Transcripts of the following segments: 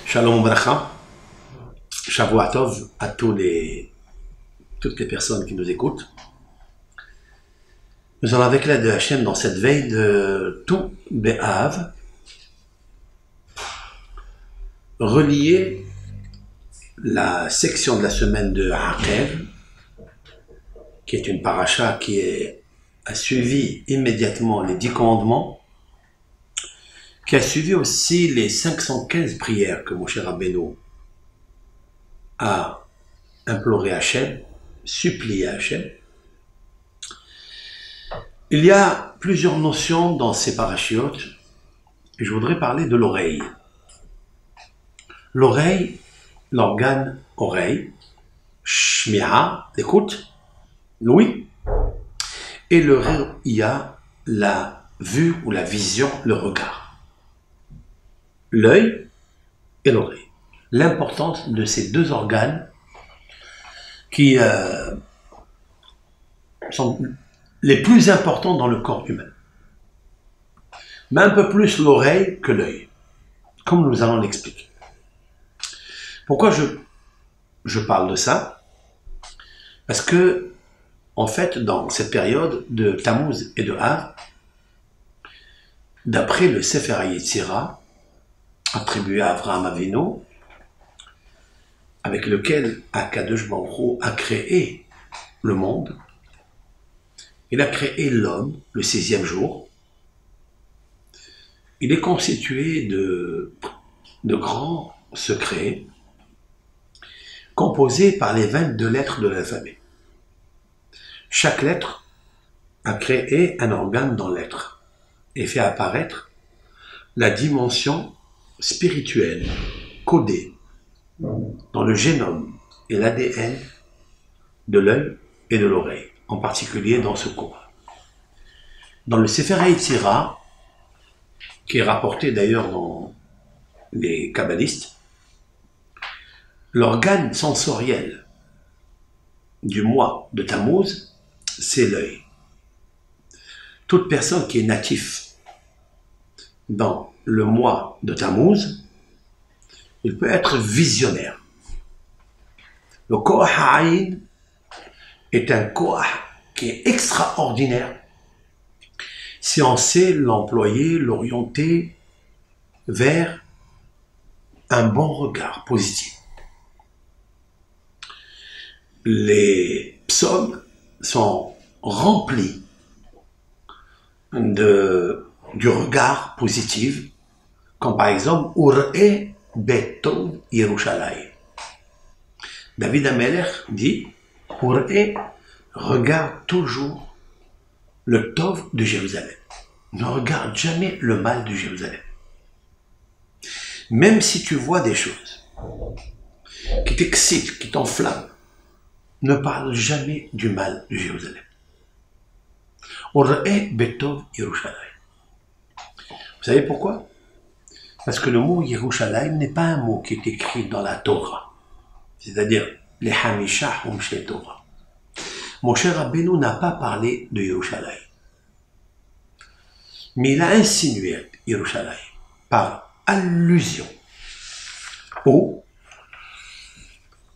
Shalom Bracha, Shavua Tov à toutes les personnes qui nous écoutent. Nous allons avec l'aide de Hachem dans cette veille de tout Be'av relier la section de la semaine de Aqev, qui est une paracha qui a suivi immédiatement les 10 commandements, qui a suivi aussi les 515 prières que Moshe Rabbeinu a imploré Hachem, supplié Hachem. Il y a plusieurs notions dans ces parachiotes, et je voudrais parler de l'oreille. L'oreille, l'organe oreille, shmi'a, l'écoute, l'ouïe, et le re'ia, la vue ou la vision, le regard. L'œil et l'oreille. L'importance de ces deux organes qui sont les plus importants dans le corps humain. Mais un peu plus l'oreille que l'œil, comme nous allons l'expliquer. Pourquoi je parle de ça? Parce que, en fait, dans cette période de Tammuz et de Av, d'après le Sefer HaYetzira, attribué à Avraham Avinu, avec lequel Akadosh Baruch Hu a créé le monde, il a créé l'homme le 6e jour. Il est constitué de grands secrets composés par les 22 lettres de l'alphabet. Chaque lettre a créé un organe dans l'être et fait apparaître la dimension spirituelle codée dans le génome et l'ADN de l'œil et de l'oreille, en particulier dans ce cours. Dans le Sefer HaYetzira, qui est rapporté d'ailleurs dans les kabbalistes, l'organe sensoriel du mois de Tammuz, c'est l'œil. Toute personne qui est natif dans le mois de Tammuz, il peut être visionnaire. Le Koach Ha'ayin est un Koach qui est extraordinaire si on sait l'employer, l'orienter vers un bon regard positif. Les psaumes sont remplis du regard positif, comme par exemple Ur'e Betov Yerushalayim. David Amelech dit Ur'e regarde toujours le Tov de Jérusalem. Ne regarde jamais le mal de Jérusalem. Même si tu vois des choses qui t'excitent, qui t'enflamment, ne parle jamais du mal de Jérusalem. Ur'e Betov Yerushalayim. Vous savez pourquoi? Parce que le mot Yerushalayim n'est pas un mot qui est écrit dans la Torah, c'est-à-dire les Hamisha Humshe Torah. Moshe Rabbeinu n'a pas parlé de Yerushalayim, mais il a insinué Yerushalayim par allusion. Ou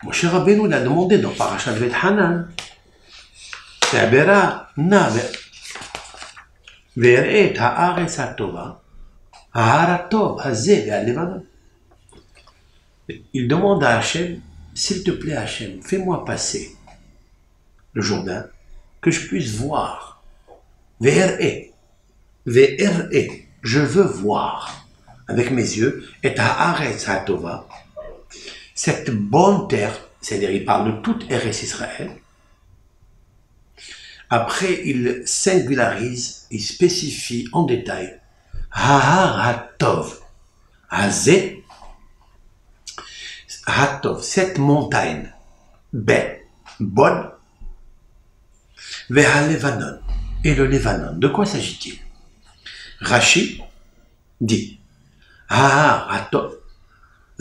Moshe Rabbeinu l'a demandé dans Parashat Veit Hanan, Ta'bera Nabe Ve'eret Ha'aretz HaTova il demande à Hachem, s'il te plaît Hachem, fais-moi passer le Jourdain, que je puisse voir. Je veux voir avec mes yeux, et Haaretz HaTova, cette bonne terre, c'est-à-dire il parle de toute Eretz Israël. Après, il singularise, il spécifie en détail Hahar HaTov, Hazé, HaTov, cette montagne, bonne, vers Levanon, et le Levanon. De quoi s'agit-il? Rashi dit Hahar HaTov,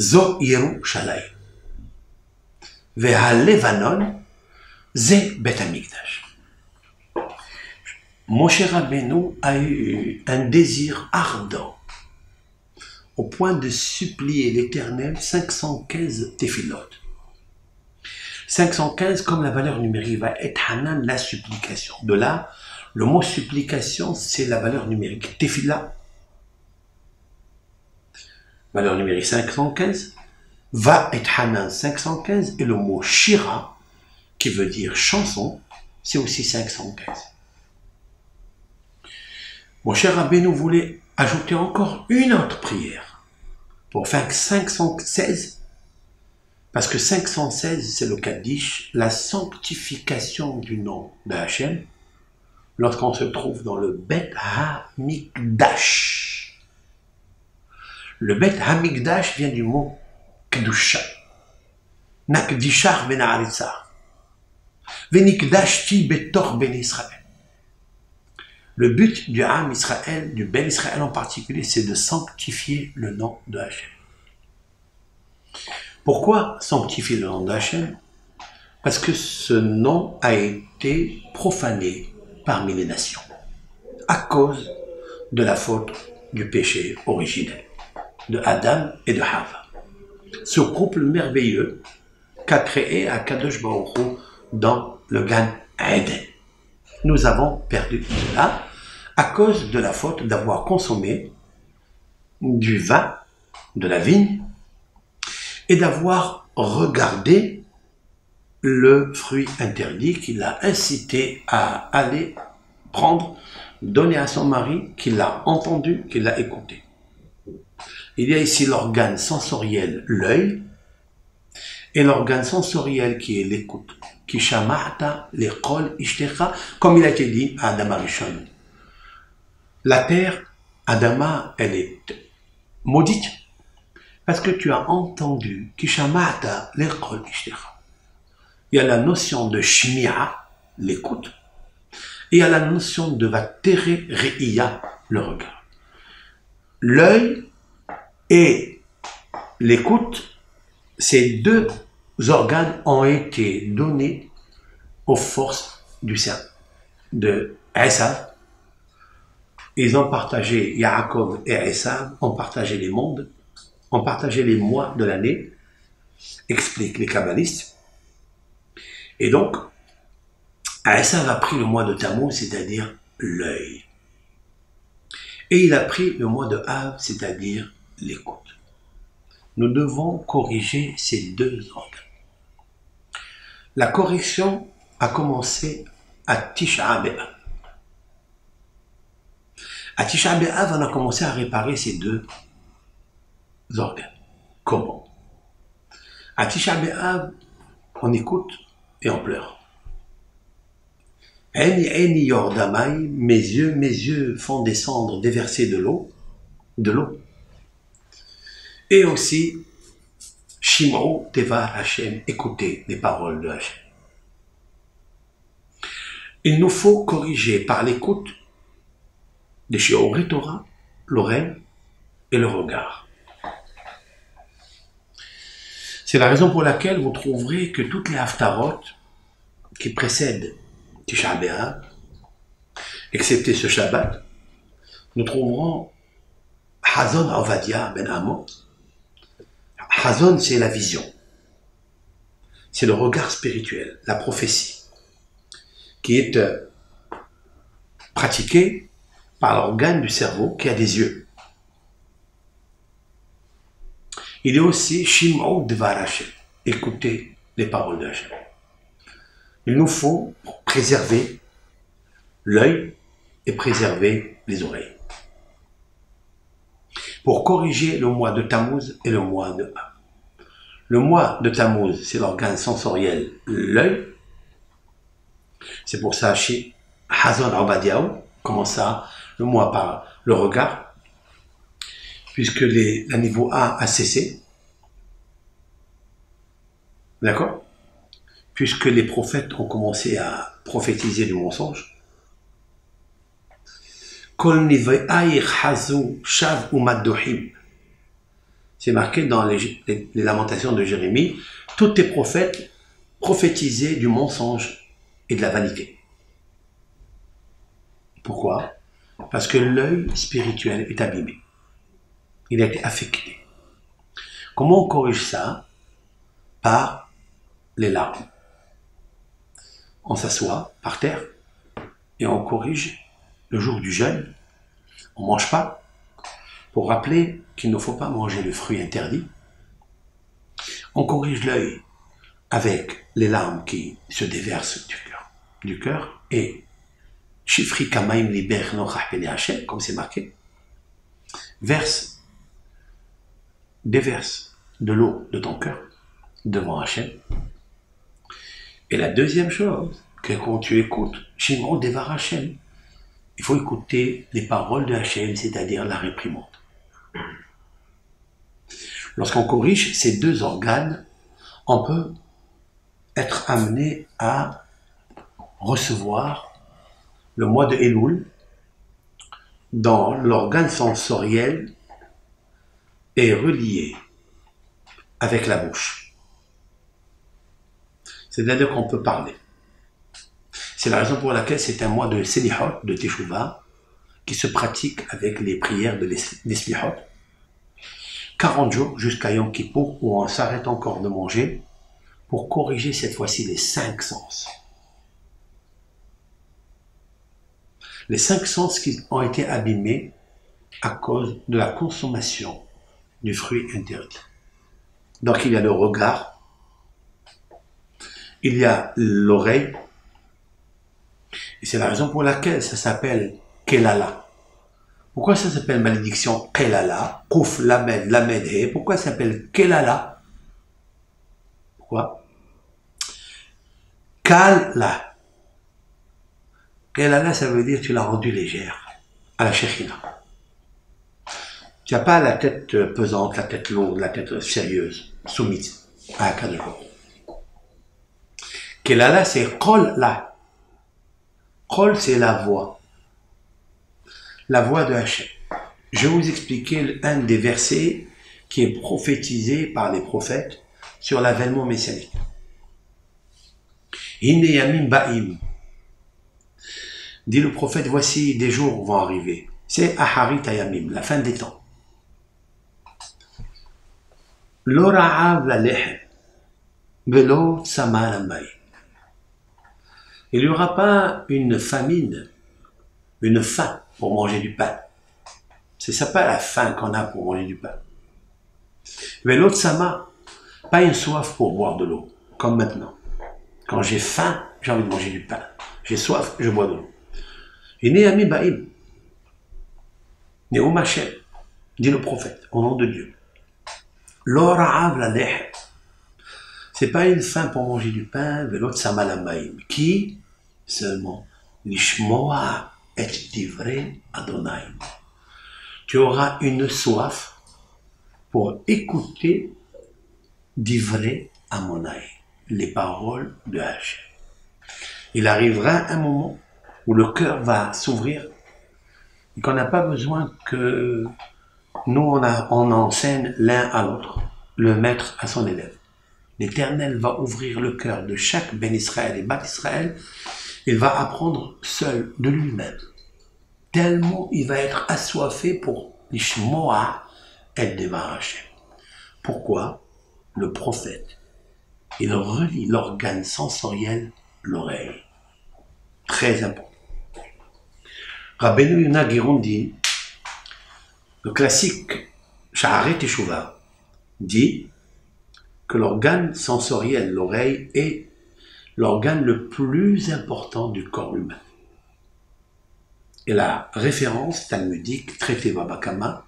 Zo Yerushalayim, vers Levanon, Ze Bet HaMikdash. Moshe Rabbeinu a eu un désir ardent au point de supplier l'Éternel 515 téphilotes. 515, comme la valeur numérique va être hanan, la supplication. De là, le mot supplication, c'est la valeur numérique. Tefila, valeur numérique 515, va être hanan 515, et le mot shira, qui veut dire chanson, c'est aussi 515. Mon cher Abbé nous voulait ajouter encore une autre prière pour faire 516, parce que 516 c'est le Kaddish, la sanctification du nom de Hachem, lorsqu'on se trouve dans le Bet HaMikdash. Le Bet HaMikdash vient du mot Kedusha. Nakdishar ben Aritza. Venikdashti betor ben Israël. Le but du Ham Israël, du Ben Israël en particulier, c'est de sanctifier le nom de Hachem. Pourquoi sanctifier le nom de Hachem? Parce que ce nom a été profané parmi les nations, à cause de la faute du péché originel, de Adam et de Hava. Ce couple merveilleux qu'a créé Akadosh Baruch Hu dans le Gan Eden. Nous avons perdu cela à cause de la faute d'avoir consommé du vin de la vigne et d'avoir regardé le fruit interdit qui l'a incité à aller prendre, donner à son mari, qui l'a entendu, qui l'a écouté. Il y a ici l'organe sensoriel, l'œil, et l'organe sensoriel qui est l'écoute. Qui shama'ta l'école ishtecha, comme il a été dit à Adama Rishon. La terre, Adama, elle est maudite parce que tu as entendu qui shama'ta l'école ishtecha. Il y a la notion de shmi'a, l'écoute, et il y a la notion de vatere re'iya, le regard. L'œil et l'écoute, ces deux organes ont été donnés aux forces du cerveau de Esav. Ils ont partagé, Yaakov et Esav ont partagé les mondes, ont partagé les mois de l'année, expliquent les kabbalistes. Et donc, Esav a pris le mois de Tammuz, c'est-à-dire l'œil. Et il a pris le mois de Av, c'est-à-dire l'écoute. Nous devons corriger ces deux organes. La correction a commencé à Tisha B'Av. À Tisha B'Av, on a commencé à réparer ces deux organes. Comment? À Tisha B'Av, on écoute et on pleure. Eni eni yordamai, mes yeux font descendre, déverser de l'eau. Et aussi, Shim'u Teva Hashem, écoutez les paroles de Hashem. Il nous faut corriger par l'écoute des Shiorei Torah, l'oreille et le regard. C'est la raison pour laquelle vous trouverez que toutes les haftarot qui précèdent Tisha B'Av, excepté ce Shabbat, nous trouverons Hazon Ovadia ben Amos. Hazon, c'est la vision. C'est le regard spirituel, la prophétie, qui est pratiquée par l'organe du cerveau qui a des yeux. Il est aussi Shim'u Dvar Hashem, écouter les paroles de Hashem. Il nous faut préserver l'œil et préserver les oreilles. Pour corriger le mois de Tammuz et le mois de Av. Le mois de Tammuz, c'est l'organe sensoriel, l'œil. C'est pour ça, chez Hazon Obadiah, comment ça, le mois par le regard, puisque la niveau A a cessé. D'accord? Puisque les prophètes ont commencé à prophétiser du mensonge. C'est marqué dans les lamentations de Jérémie, tous tes prophètes prophétisaient du mensonge et de la vanité. Pourquoi? Parce que l'œil spirituel est abîmé. il a été affecté. Comment on corrige ça? Par les larmes. On s'assoit par terre et on corrige le jour du jeûne. On ne mange pas pour rappeler qu'il ne faut pas manger le fruit interdit. On corrige l'œil avec les larmes qui se déversent du cœur et Shifri Kamaim Liber Nochah Pene Hashem, comme c'est marqué, déverse de l'eau de ton cœur devant Hachem. Et la deuxième chose, que quand tu écoutes Shimon Devar Hachem, il faut écouter les paroles de Hachem, c'est-à-dire la réprimande. Lorsqu'on corrige ces deux organes, on peut être amené à recevoir le mois de Elul dans l'organe sensoriel est relié avec la bouche. C'est-à-dire qu'on peut parler. C'est la raison pour laquelle c'est un mois de Selihot, de Teshuvah, qui se pratique avec les prières de l'Eslihot. 40 jours jusqu'à Yom Kippour, où on s'arrête encore de manger, pour corriger cette fois-ci les 5 sens. Les 5 sens qui ont été abîmés à cause de la consommation du fruit interdit. Donc il y a le regard, il y a l'oreille, et c'est la raison pour laquelle ça s'appelle Kelala. Pourquoi ça s'appelle malédiction Kelala? Kouf, Lamed, He. Pourquoi ça s'appelle Kelala? Pourquoi? Kala. Kelala, ça veut dire tu l'as rendue légère, à la Shekhina. Tu n'as pas la tête pesante, la tête lourde, la tête sérieuse, soumise à un cas de jour. Kelala, c'est Kol la. Kol, c'est la voix. La voix de Hachem. Je vais vous expliquer un des versets qui est prophétisé par les prophètes sur l'avènement messianique. Inne yamim ba'im. Dit le prophète, voici des jours vont arriver. C'est Aharit Ayamim, la fin des temps. Lo ra'av la lehem, velo tsama la maï. Il n'y aura pas une famine, une faim pour manger du pain. C'est ça pas la faim qu'on a pour manger du pain. Velo tsama, pas une soif pour boire de l'eau, comme maintenant. Quand j'ai faim, j'ai envie de manger du pain. J'ai soif, je bois de l'eau. Et Néami Baïm, Néom Hachem, dit le prophète, au nom de Dieu. L'ora'av la lehem. C'est pas une faim pour manger du pain, velot samalamaïm. Qui seulement Lishmoa et divrei Adonai. Tu auras une soif pour écouter divrei Amonai, les paroles de Hachem. Il arrivera un moment où le cœur va s'ouvrir et qu'on n'a pas besoin que nous on enseigne l'un à l'autre, le maître à son élève. L'Éternel va ouvrir le cœur de chaque Ben Israël et Bat Israël. Il va apprendre seul de lui-même. Tellement il va être assoiffé pour l'Ishmoa et Devar Hachem. Pourquoi? Le prophète, il relie l'organe sensoriel, l'oreille. Très important. Rabbeinu Yonah Giron dit, le classique Sha'arei Teshuvah dit que l'organe sensoriel, l'oreille, est l'organe le plus important du corps humain. Et la référence talmudique, traité Babakama,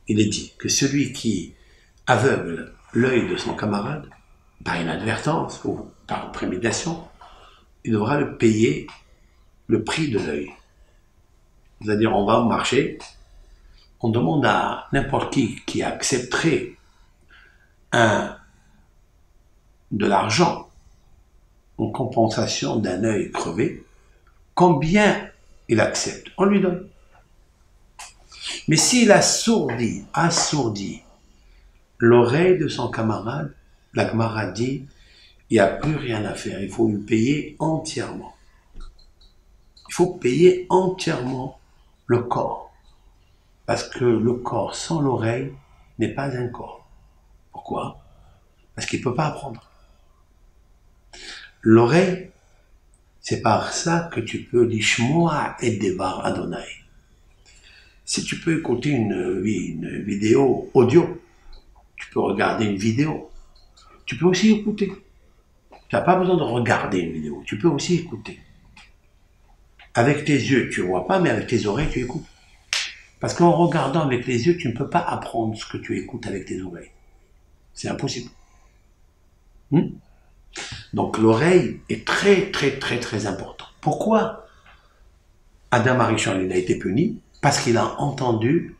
il est dit que celui qui aveugle l'œil de son camarade, par inadvertance ou par préméditation, il devra le payer le prix de l'œil. C'est-à-dire, on va au marché, on demande à n'importe qui accepterait de l'argent en compensation d'un œil crevé, combien il accepte, on lui donne. Mais s'il assourdit l'oreille de son camarade, la camarade dit, il n'y a plus rien à faire, il faut lui payer entièrement. Il faut payer entièrement le corps. Parce que le corps sans l'oreille n'est pas un corps. Pourquoi? Parce qu'il ne peut pas apprendre. L'oreille, c'est par ça que tu peux dire Shmoa et Devar Adonai. Si tu peux écouter une vidéo audio, tu peux regarder une vidéo, tu peux aussi écouter. Tu n'as pas besoin de regarder une vidéo, tu peux aussi écouter. Avec tes yeux, tu ne vois pas, mais avec tes oreilles, tu écoutes. Parce qu'en regardant avec les yeux, tu ne peux pas apprendre ce que tu écoutes avec tes oreilles. C'est impossible. Donc l'oreille est très, très, très, très importante. Pourquoi Adam Arishon, il a été puni? Parce qu'il a entendu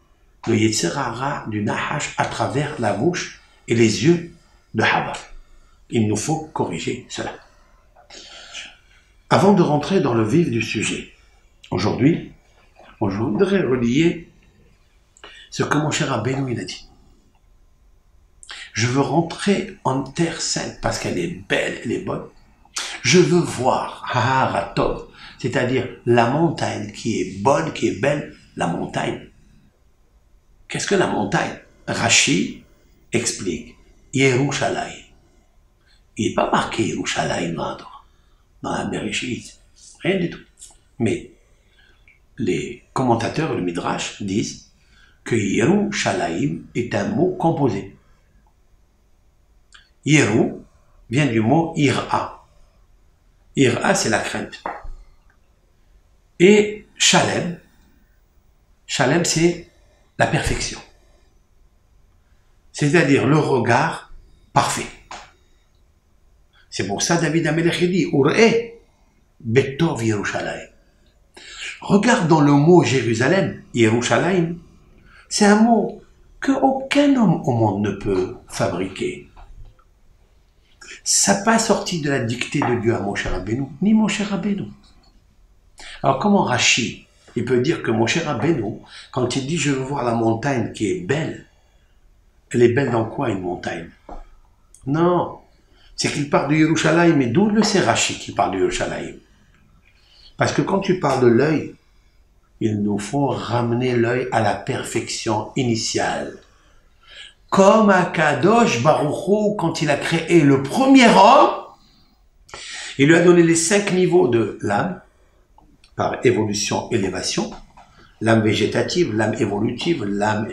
le Yetzer Hara du Nahash à travers la bouche et les yeux de Hava. Il nous faut corriger cela. Avant de rentrer dans le vif du sujet, aujourd'hui, je voudrais relier ce que mon cher Rabbeinu il a dit. Je veux rentrer en terre sainte parce qu'elle est belle, elle est bonne. Je veux voir Haratov, c'est-à-dire la montagne qui est bonne, qui est belle, la montagne. Qu'est-ce que la montagne? Rashi explique Yerushalayim. Il n'est pas marqué Yerushalayim dans la Bereshit, rien du tout. Mais les commentateurs, le Midrash, disent que Yerushalayim est un mot composé. Yeru vient du mot Ira. Ira, c'est la crainte. Et Shalem, c'est la perfection. C'est-à-dire le regard parfait. C'est pour ça David Amelech dit Ur'e Betov Yerushalayim. Regarde dans le mot Jérusalem, Yerushalayim, c'est un mot que aucun homme au monde ne peut fabriquer. Ça n'a pas sorti de la dictée de Dieu à Moshe Rabbeinu, ni Moshe Rabbeinu. Alors comment Rashi, il peut dire que Moshe Rabbeinu, quand il dit je veux voir la montagne qui est belle, elle est belle dans quoi une montagne? Non, c'est qu'il parle de Yerushalayim, mais d'où le sait Rashi qui parle de Yerushalayim? Parce que quand tu parles de l'œil, il nous faut ramener l'œil à la perfection initiale. Comme Akadosh Baruch Hu, quand il a créé le premier homme, il lui a donné les 5 niveaux de l'âme, par évolution, élévation, l'âme végétative, l'âme évolutive, l'âme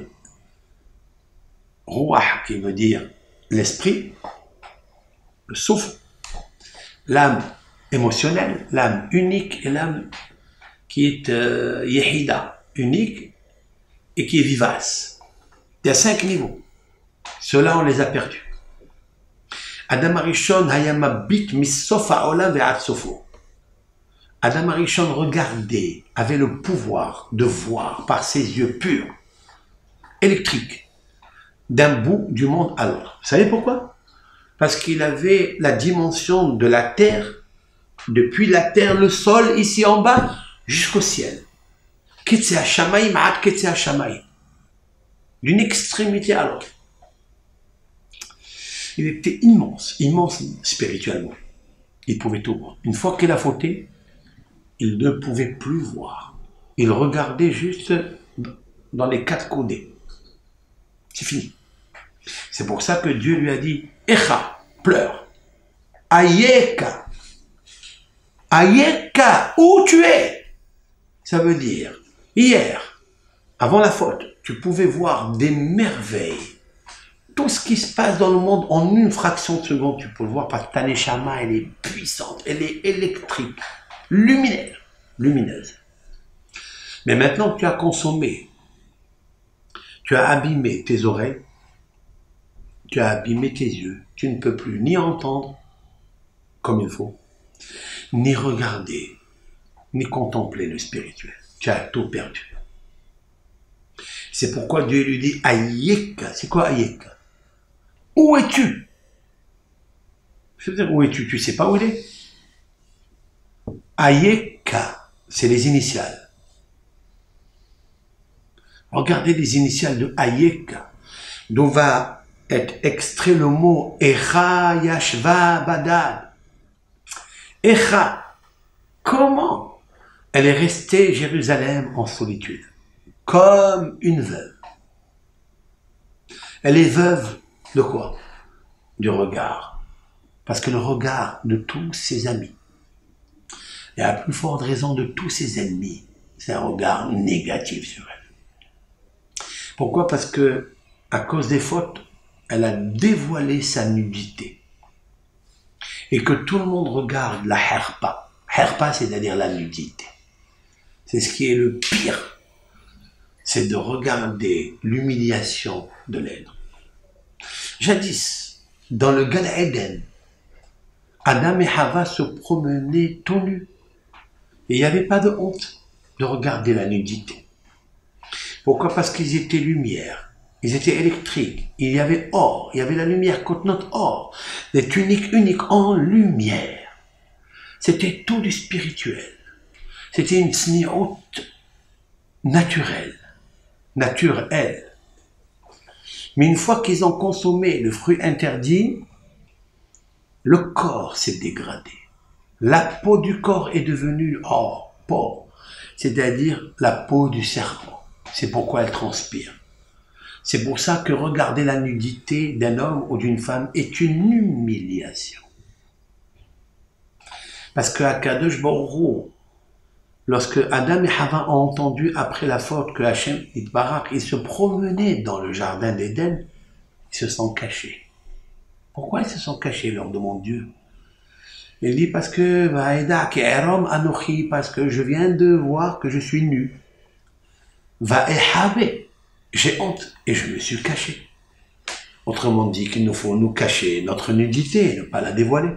Ruach, qui veut dire l'esprit, le souffle, l'âme émotionnelle, l'âme unique et l'âme qui est Yehida, unique et qui est vivace. Il y a 5 niveaux. Ceux-là, on les a perdus. Adam Arishon hayamabit misof ha'olam ve'ad sofo. Adam Arishon regardait, avait le pouvoir de voir par ses yeux purs, électriques, d'un bout du monde à l'autre. Vous savez pourquoi? Parce qu'il avait la dimension de la terre, depuis la terre, le sol, ici en bas, jusqu'au ciel. Ketze hashamayim ad ketze hashamayim. D'une extrémité à l'autre. Il était immense, immense spirituellement. Il pouvait tout voir. Une fois qu'il a fauté, il ne pouvait plus voir. Il regardait juste dans les 4 coudées. C'est fini. C'est pour ça que Dieu lui a dit Echa, pleure. Ayeka. Ayeka, où tu es? Ça veut dire, hier, avant la faute, tu pouvais voir des merveilles. Tout ce qui se passe dans le monde en une fraction de seconde, tu peux le voir parce que ta neshama, elle est puissante, elle est électrique, lumineuse. Mais maintenant que tu as consommé, tu as abîmé tes oreilles, tu as abîmé tes yeux, tu ne peux plus ni entendre comme il faut, ni regarder, ni contempler le spirituel. Tu as tout perdu. C'est pourquoi Dieu lui dit Ayeka. C'est quoi Ayeka? Où es-tu? Je veux dire, où es-tu? Tu ne sais pas où il est? Ayeka, c'est les initiales. Regardez les initiales de Ayeka, d'où va être extrait le mot Echa Yashva Badad. Echa, comment elle est restée Jérusalem en solitude? comme une veuve. Elle est veuve de quoi? Du regard. Parce que le regard de tous ses amis, et à plus forte raison de tous ses ennemis, c'est un regard négatif sur elle. Pourquoi? Parce que, à cause des fautes, elle a dévoilé sa nudité. Et que tout le monde regarde la herpa. Herpa, c'est-à-dire la nudité. C'est ce qui est le pire. C'est de regarder l'humiliation de l'être. Jadis, dans le Gan Eden, Adam et Hava se promenaient tout nus. Et il n'y avait pas de honte de regarder la nudité. Pourquoi? Parce qu'ils étaient lumière, ils étaient électriques, il y avait or, il y avait la lumière contenant or, des tuniques uniques en lumière. C'était tout du spirituel. C'était une tsniout naturelle, naturelle. Mais une fois qu'ils ont consommé le fruit interdit, le corps s'est dégradé. La peau du corps est devenue or, peau, c'est-à-dire la peau du serpent. C'est pourquoi elle transpire. C'est pour ça que regarder la nudité d'un homme ou d'une femme est une humiliation. Parce que Akadosh Baruch Hu, lorsque Adam et Hava ont entendu après la faute que Hachem Itbarak, ils se promenaient dans le jardin d'Éden, ils se sont cachés. Pourquoi ils se sont cachés, leur demande Dieu? Il dit parce que parce que je viens de voir que je suis nu. J'ai honte et je me suis caché. Autrement dit qu'il nous faut nous cacher notre nudité et ne pas la dévoiler.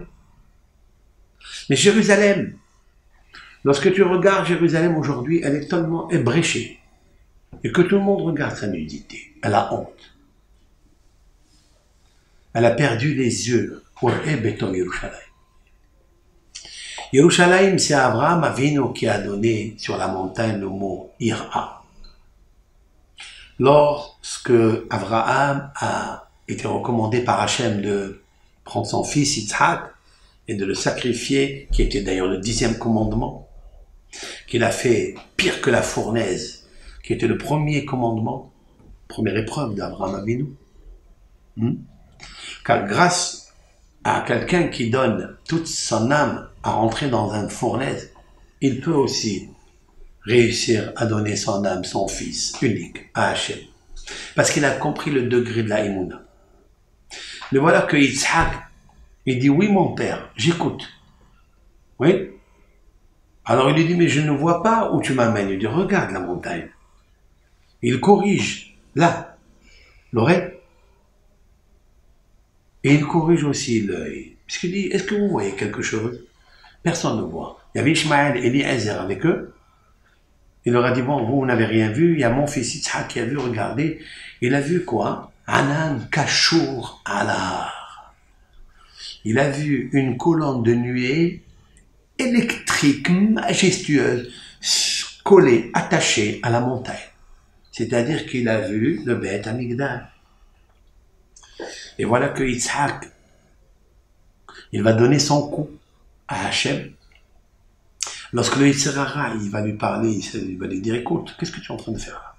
Mais Jérusalem, lorsque tu regardes Jérusalem aujourd'hui, elle est tellement ébréchée et que tout le monde regarde sa nudité. Elle a honte. Elle a perdu les yeux pour Béton Yerushalayim. Yerushalayim, c'est Abraham Avinu qui a donné sur la montagne le mot Ira. Lorsque Abraham a été recommandé par Hachem de prendre son fils Yitzhak et de le sacrifier, qui était d'ailleurs le 10e commandement, qu'il a fait pire que la fournaise, qui était le premier commandement, première épreuve d'Abraham Avinu. Car grâce à quelqu'un qui donne toute son âme à rentrer dans une fournaise, il peut aussi réussir à donner son âme, son fils unique à Hachem. Parce qu'il a compris le degré de la Emouna. Mais voilà que Yitzhak, il dit, oui mon père, j'écoute. Oui. Alors il lui dit, mais je ne vois pas où tu m'amènes. Il dit, regarde la montagne. Il corrige, là, l'oreille. Et il corrige aussi l'œil. Puisqu'il dit, est-ce que vous voyez quelque chose? Personne ne voit. Il y avait Ishmaël et Eliezer avec eux. Il leur a dit, bon, vous n'avez rien vu. Il y a mon fils Yitzhak qui a vu, regardez. Il a vu quoi? Anan Kashour Alar. Il a vu une colonne de nuée électrique, majestueuse, collée, attachée à la montagne. C'est-à-dire qu'il a vu le Beth Amigdal. Et voilà que Yitzhak, il va donner son coup à Hachem. Lorsque le Yitzhara, il va lui parler, il va lui dire, écoute, qu'est-ce que tu es en train de faire là?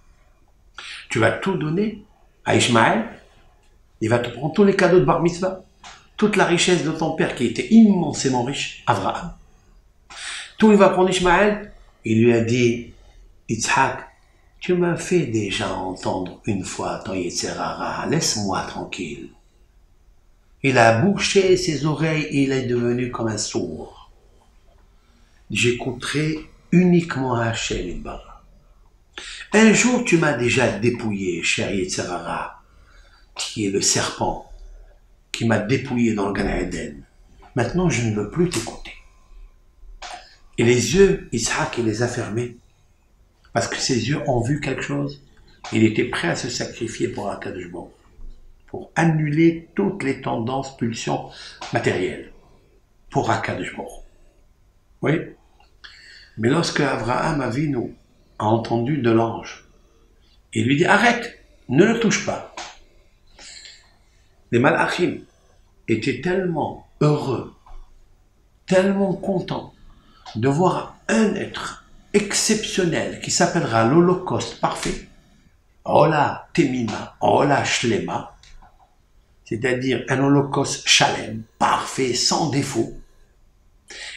Tu vas tout donner à Ishmaël, il va te prendre tous les cadeaux de Bar Mitzvah, toute la richesse de ton père qui était immensément riche, Abraham. Tout il va prendre Ishmaël, il lui a dit, Yitzhak, tu m'as fait déjà entendre une fois ton Yitzhara, laisse-moi tranquille. Il a bouché ses oreilles et il est devenu comme un sourd. J'écouterai uniquement Hachem Itbarach. Un jour, tu m'as déjà dépouillé, cher Yetzirara, qui est le serpent, qui m'a dépouillé dans le Gan Eden. Maintenant, je ne veux plus t'écouter. Et les yeux, Yitzhak, il les a fermés, parce que ses yeux ont vu quelque chose. Il était prêt à se sacrifier pour Akadosh Baruch, pour annuler toutes les tendances, pulsions matérielles, pour Akadosh Baruch. Oui. Mais lorsque Abraham Avinu a entendu de l'ange, il lui dit, arrête, ne le touche pas. Les malachim étaient tellement heureux, tellement contents de voir un être exceptionnel qui s'appellera l'Holocauste parfait, Ola Temima, Ola Shlema, c'est-à-dire un Holocauste Shalem, parfait, sans défaut,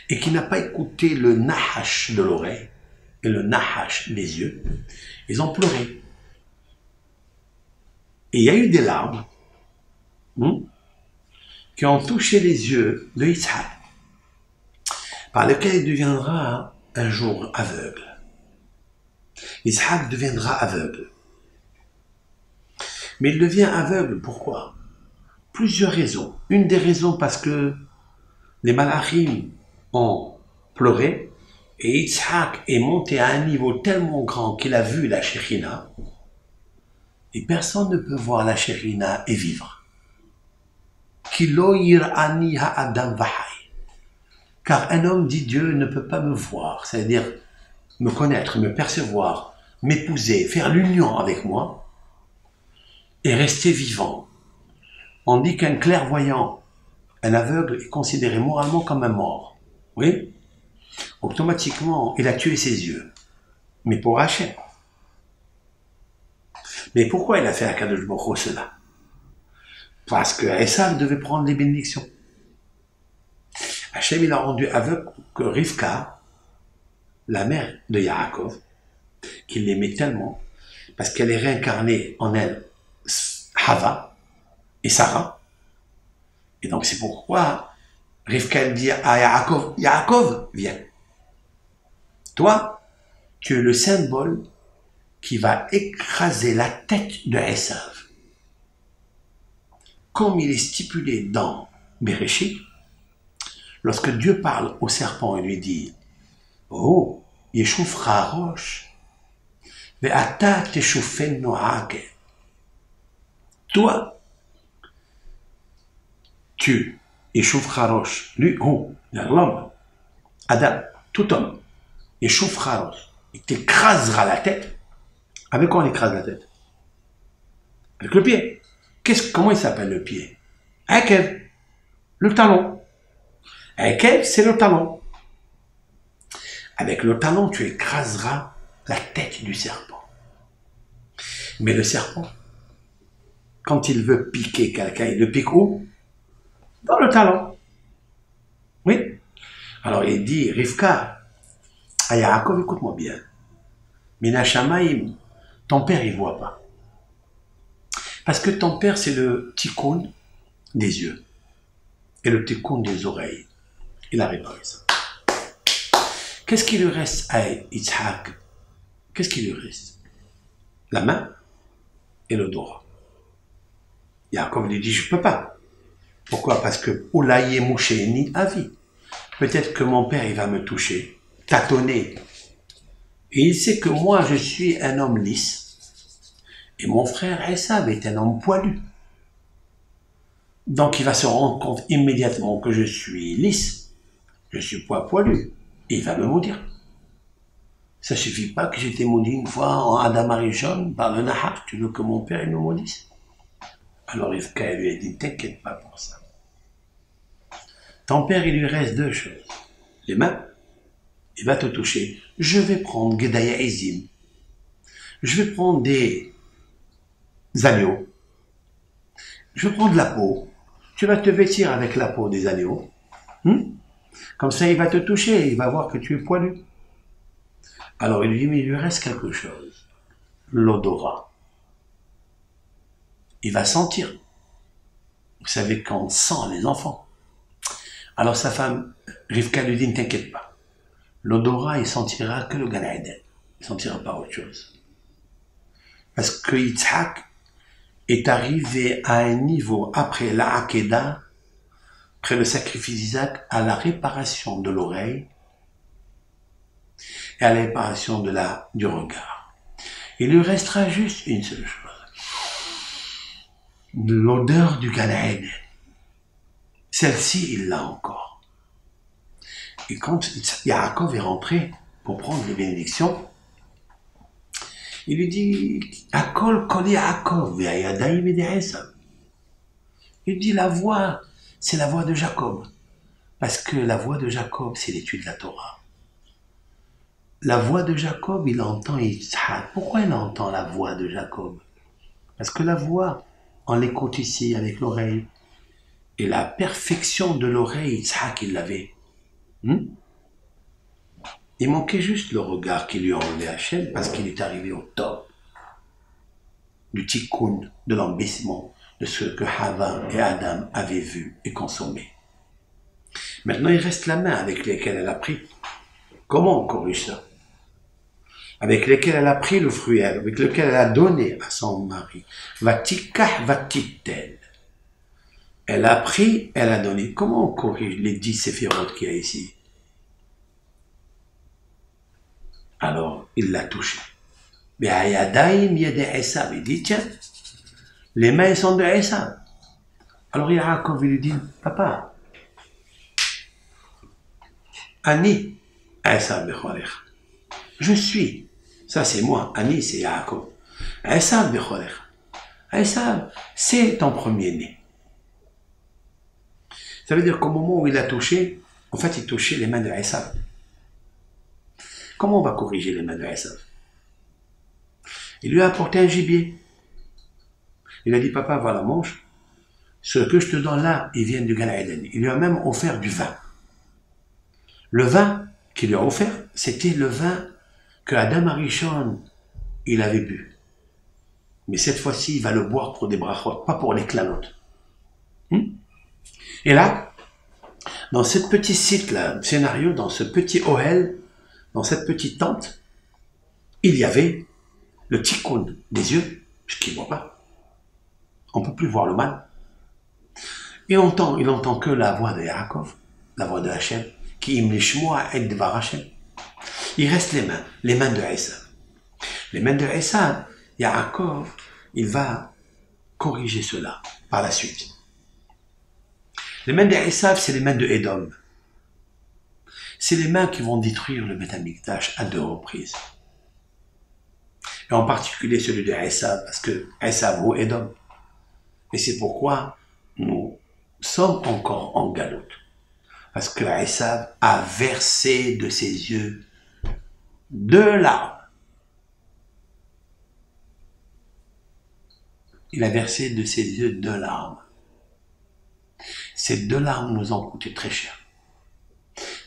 et qui n'a pas écouté le Nahash de l'oreille et le Nahash des yeux, ils ont pleuré. Et il y a eu des larmes qui ont touché les yeux de Yitzhak, par lesquels il deviendra un jour aveugle. Yitzhak deviendra aveugle. Mais il devient aveugle, pourquoi? Plusieurs raisons. Une des raisons parce que les malachim ont pleuré et Yitzhak est monté à un niveau tellement grand qu'il a vu la Shekhinah et personne ne peut voir la Shekhinah et vivre. Kilo yir'ani ha'adam vahai. Car un homme dit Dieu ne peut pas me voir, c'est-à-dire me connaître, me percevoir, m'épouser, faire l'union avec moi et rester vivant. On dit qu'un clairvoyant, un aveugle, est considéré moralement comme un mort. Oui? Automatiquement, il a tué ses yeux. Mais pour Hachem. Mais pourquoi il a fait à Kadosh Baruch Hu cela? Parce que Esav devait prendre les bénédictions. Hachem, il a rendu aveugle que Rivka, la mère de Yaakov, qu'il l'aimait tellement, parce qu'elle est réincarnée en elle, Hava et Sarah. Et donc c'est pourquoi Rivka elle dit à Yaakov, Yaakov, viens. Toi, tu es le symbole qui va écraser la tête de Esav. Comme il est stipulé dans Bereshit, lorsque Dieu parle au serpent et lui dit « Oh, Yeshufra roche, ve'ata teshufen no'ake » Toi, tu, Yeshufra roche, lui, l'homme, Adam, tout homme, Yeshufra roche, il t'écrasera la tête. Avec quoi on écrase la tête? Avec le pied. Comment il s'appelle le pied? Akev, le talon. Akev, c'est le talon. Avec le talon, tu écraseras la tête du serpent. Mais le serpent, quand il veut piquer quelqu'un, il le pique où? Dans le talon. Oui. Alors il dit, Rivka, à Yaakov, écoute-moi bien. Mina Shamaim, ton père, il voit pas. Parce que ton père, c'est le tikkun des yeux et le tikkun des oreilles. Il a réparé ça. Qu'est-ce qui lui reste à Yitzhak? Qu'est-ce qui lui reste? La main et l'odorat. Yaakov lui dit, je peux pas. Pourquoi? Parce que Oulaye Moucheni avi. Peut-être que mon père, il va me toucher, tâtonner. Et il sait que moi, je suis un homme lisse. Et mon frère Esav est un homme poilu. Donc il va se rendre compte immédiatement que je suis lisse. Je suis pas poilu. Et il va me maudire. Ça suffit pas que j'ai été maudit une fois en Adam Arishon par le Nahar. Tu veux que mon père il me maudisse? Alors Rivka lui a dit, t'inquiète pas pour ça. Ton père, il lui reste deux choses. Les mains, il va te toucher. Je vais prendre Gedaya Ezim. Je vais prendre des agneaux. Je vais prendre la peau. Tu vas te vêtir avec la peau des agneaux. Comme ça, il va te toucher. Il va voir que tu es poilu. Alors il lui dit, mais il lui reste quelque chose. L'odorat. Il va sentir. Vous savez qu'on sent les enfants. Alors sa femme, Rivka lui dit, ne t'inquiète pas. L'odorat, il sentira que le Gan Eden. Il ne sentira pas autre chose. Parce que Yitzhak est arrivé à un niveau, après la Hakeda, après le sacrifice d'Isaac, à la réparation de l'oreille et à la réparation du regard. Il lui restera juste une seule chose. L'odeur du Gan Eden. Celle-ci, il l'a encore. Et quand Yaakov est rentré pour prendre les bénédictions, il lui dit, Akol kol Yaakov, ve'ayadayim esav. Il dit, la voix, c'est la voix de Jacob. Parce que la voix de Jacob, c'est l'étude de la Torah. la voix de Jacob, il entend Yitzhak. Pourquoi il entend la voix de Jacob? Parce que la voix, on l'écoute ici avec l'oreille. Et la perfection de l'oreille, Yitzhak, il l'avait. Il manquait juste le regard qui lui a enlevé Hachem parce qu'il est arrivé au top du tikkun, de l'embissement, de ce que Hava et Adam avaient vu et consommé. Maintenant, il reste la main avec laquelle elle a pris. Comment on corrige ça? Avec lesquels elle a pris le fruit, avec lequel elle a donné à son mari. Vatikah vatitel. Elle a pris, elle a donné. Comment on corrige les 10 séphirotes qu'il y a ici? Alors, il l'a touché. Il dit, tiens, les mains sont de Esav. Alors Yaakov lui dit, papa, Ani, Esav bechorech. Je suis. Ça, c'est moi. Ani, c'est Yaakov. Esav bechorech. Esav, c'est ton premier-né. Ça veut dire qu'au moment où il a touché, en fait, il touchait les mains de Esav. Comment on va corriger les mains de Esav? Il lui a apporté un gibier. Il a dit, papa, voilà, mange. Ce que je te donne là, il vient du Gan Eden. Il lui a même offert du vin. Le vin qu'il lui a offert, c'était le vin que Adam Arishon, il avait bu. Mais cette fois-ci, il va le boire pour des brachot, pas pour les clanotes. Et là, dans ce petit site-là, scénario, dans ce petit ohel, dans cette petite tente, il y avait le tikkun des yeux, puisqu'il ne voit pas. On ne peut plus voir le mal. Et il entend que la voix de Yaakov, la voix de Hachem, qui im lishmoa et devar Hachem. Il reste les mains de Esav. Les mains de Esav, Yaakov, il va corriger cela par la suite. Les mains de Esav, c'est les mains de Edom. C'est les mains qui vont détruire le Beth Amikdash à 2 reprises. Et en particulier celui de Esav, parce que Esav vaut Edom. Et c'est pourquoi nous sommes encore en galoute. Parce que Esav a versé de ses yeux 2 larmes. Il a versé de ses yeux 2 larmes. Ces 2 larmes nous ont coûté très cher.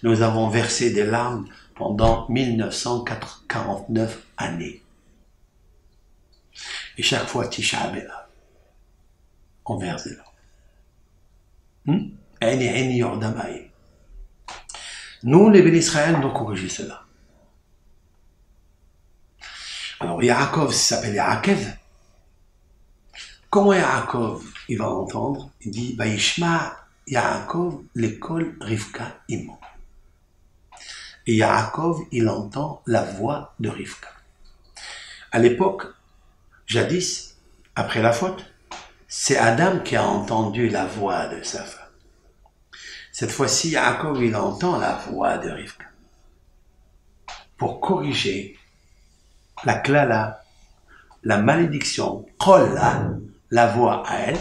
Nous avons versé des larmes pendant 1949 années. Et chaque fois, Tisha B'Av, on verse des larmes. Nous, les bénis Israël, nous avons corrigé cela. Alors, Yaakov s'appelle Yaakov. Comment Yaakov, il va entendre? Il dit, Vaishma Yaakov, l'école Rivka Imo. Et Yaakov, il entend la voix de Rivka. À l'époque, jadis, après la faute, c'est Adam qui a entendu la voix de sa femme. Cette fois-ci, Yaakov, il entend la voix de Rivka. Pour corriger la klala, la malédiction, kolla, la voix à elle.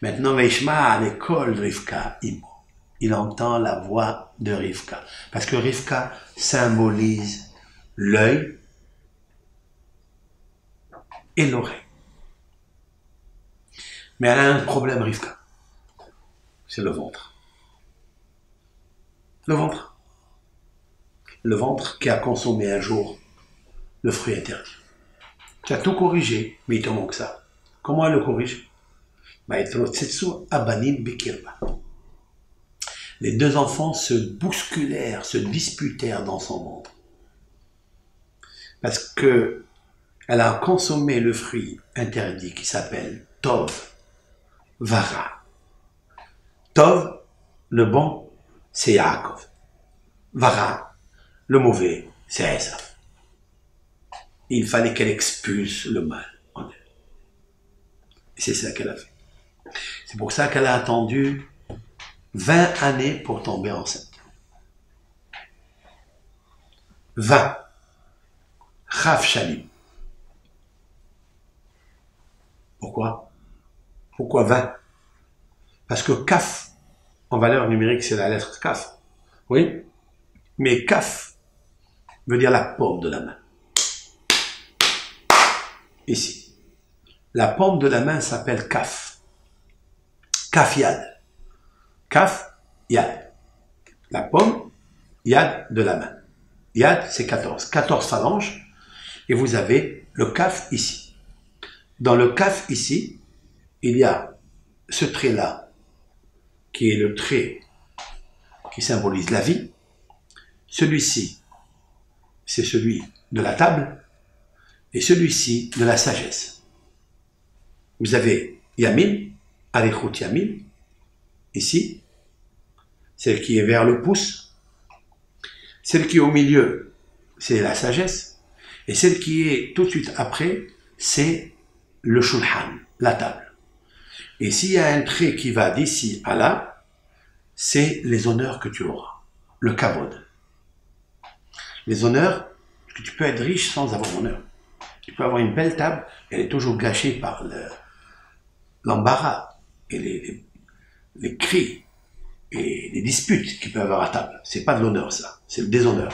Maintenant, Veishma à l'école Rivka Imo. Il entend la voix de Rivka. Parce que Rivka symbolise l'œil et l'oreille. Mais elle a un problème, Rivka. C'est le ventre. Le ventre. Le ventre qui a consommé un jour le fruit interdit. Tu as tout corrigé, mais il te manque ça. Comment elle le corrige? Les 2 enfants se bousculèrent, se disputèrent dans son ventre. Parce que elle a consommé le fruit interdit qui s'appelle Tov, Vara. Tov, le bon, c'est Yaakov. Vara, le mauvais, c'est Esav. Il fallait qu'elle expulse le mal en elle. Et c'est ça qu'elle a fait. C'est pour ça qu'elle a attendu 20 années pour tomber enceinte. 20. Chav Shalim. Pourquoi? Pourquoi 20? Parce que Kaf, en valeur numérique, c'est la lettre Kaf. Oui? Mais Kaf, veut dire la paume de la main. Ici. La paume de la main s'appelle kaf. Kaf yad. Kaf yad. La paume, yad de la main. Yad, c'est 14. 14 phalanges. Et vous avez le kaf ici. Dans le kaf ici, il y a ce trait-là, qui est le trait qui symbolise la vie. Celui-ci, c'est celui de la table. Et celui-ci, de la sagesse. Vous avez Yamin, Arikhut Yamin, ici. Celle qui est vers le pouce. Celle qui est au milieu, c'est la sagesse. Et celle qui est tout de suite après, c'est le shulhan, la table. Et s'il y a un trait qui va d'ici à là, c'est les honneurs que tu auras, le kavod. Les honneurs, parce que tu peux être riche sans avoir honneur. Tu peux avoir une belle table, elle est toujours gâchée par l'embarras et les cris et les disputes qu'il peut y avoir à table. C'est pas de l'honneur ça, c'est le déshonneur.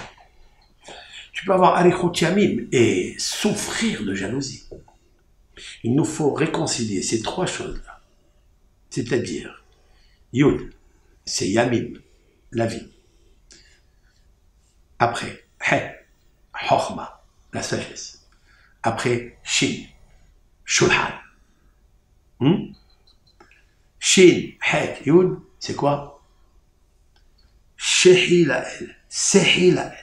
Tu peux avoir Arikhut Yamin et souffrir de jalousie. Il nous faut réconcilier ces trois choses-là. C'est-à-dire, Yud, c'est Yamin, la vie. Après, He, Chokhma, la sagesse. Après, Shin, Shulhan. Shin, Het, Yud, c'est quoi? Shehi La'el, Sehi La'el.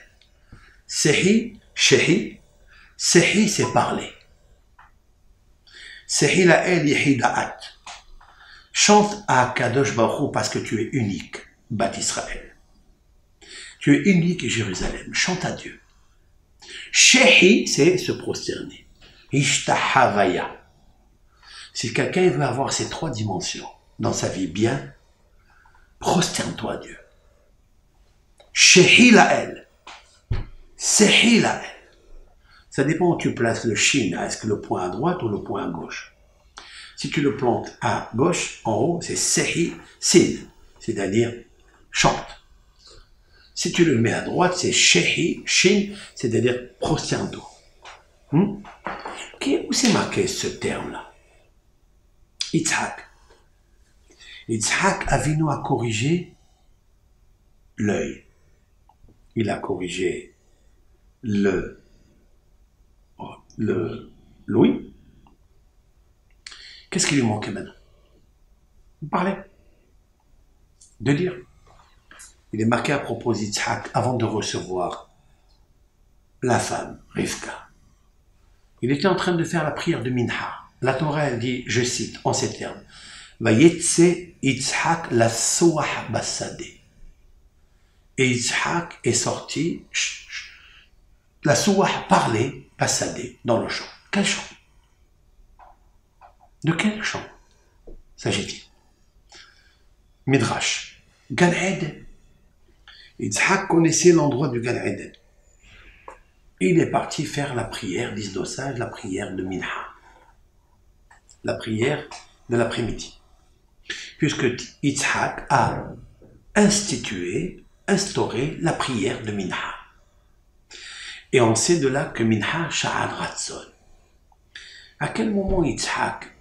Sehi, Shehi, Sehi, c'est parler. Sehi La'el, Yehida'at. Chante à Kadosh Baruch Hu parce que tu es unique, Bat Israël. Tu es unique, Jérusalem. Chante à Dieu. Shehi, c'est se prosterner. Ishtahavaya. Si quelqu'un veut avoir ces trois dimensions dans sa vie bien, prosterne-toi à Dieu. Shehi La'el. Sehi La'el. Ça dépend où tu places le shin. Est-ce que le point à droite ou le point à gauche? Si tu le plantes à gauche, en haut, c'est Sehi Sin, c'est-à-dire chante. Si tu le mets à droite, c'est Shehi Shin, c'est-à-dire prosterne-toi. Où c'est marqué ce terme-là? Yitzhak. Yitzhak Avinu a corrigé l'œil. Il a corrigé l'ouïe. Qu'est-ce qui lui manquait maintenant? De parler. De dire. Il est marqué à propos d'Yitzhak, avant de recevoir la femme, Rivka. Il était en train de faire la prière de Minha. La Torah, elle dit, je cite, en ces termes, Vayetse Yitzhak la souah bassadeh. Et Yitzhak est sorti, la souah parlait, bassadeh, dans le champ. Quel champ? De quel champ s'agit-il? Midrash. Gan Eden. Yitzhak connaissait l'endroit du Gan Eden. Il est parti faire la prière d'Isdossage, la prière de Minha. La prière de l'après-midi. Puisque Yitzhak a instauré la prière de Minha. Et on sait de là que Minha Sha'ad Ratzon. À quel moment Yitzhak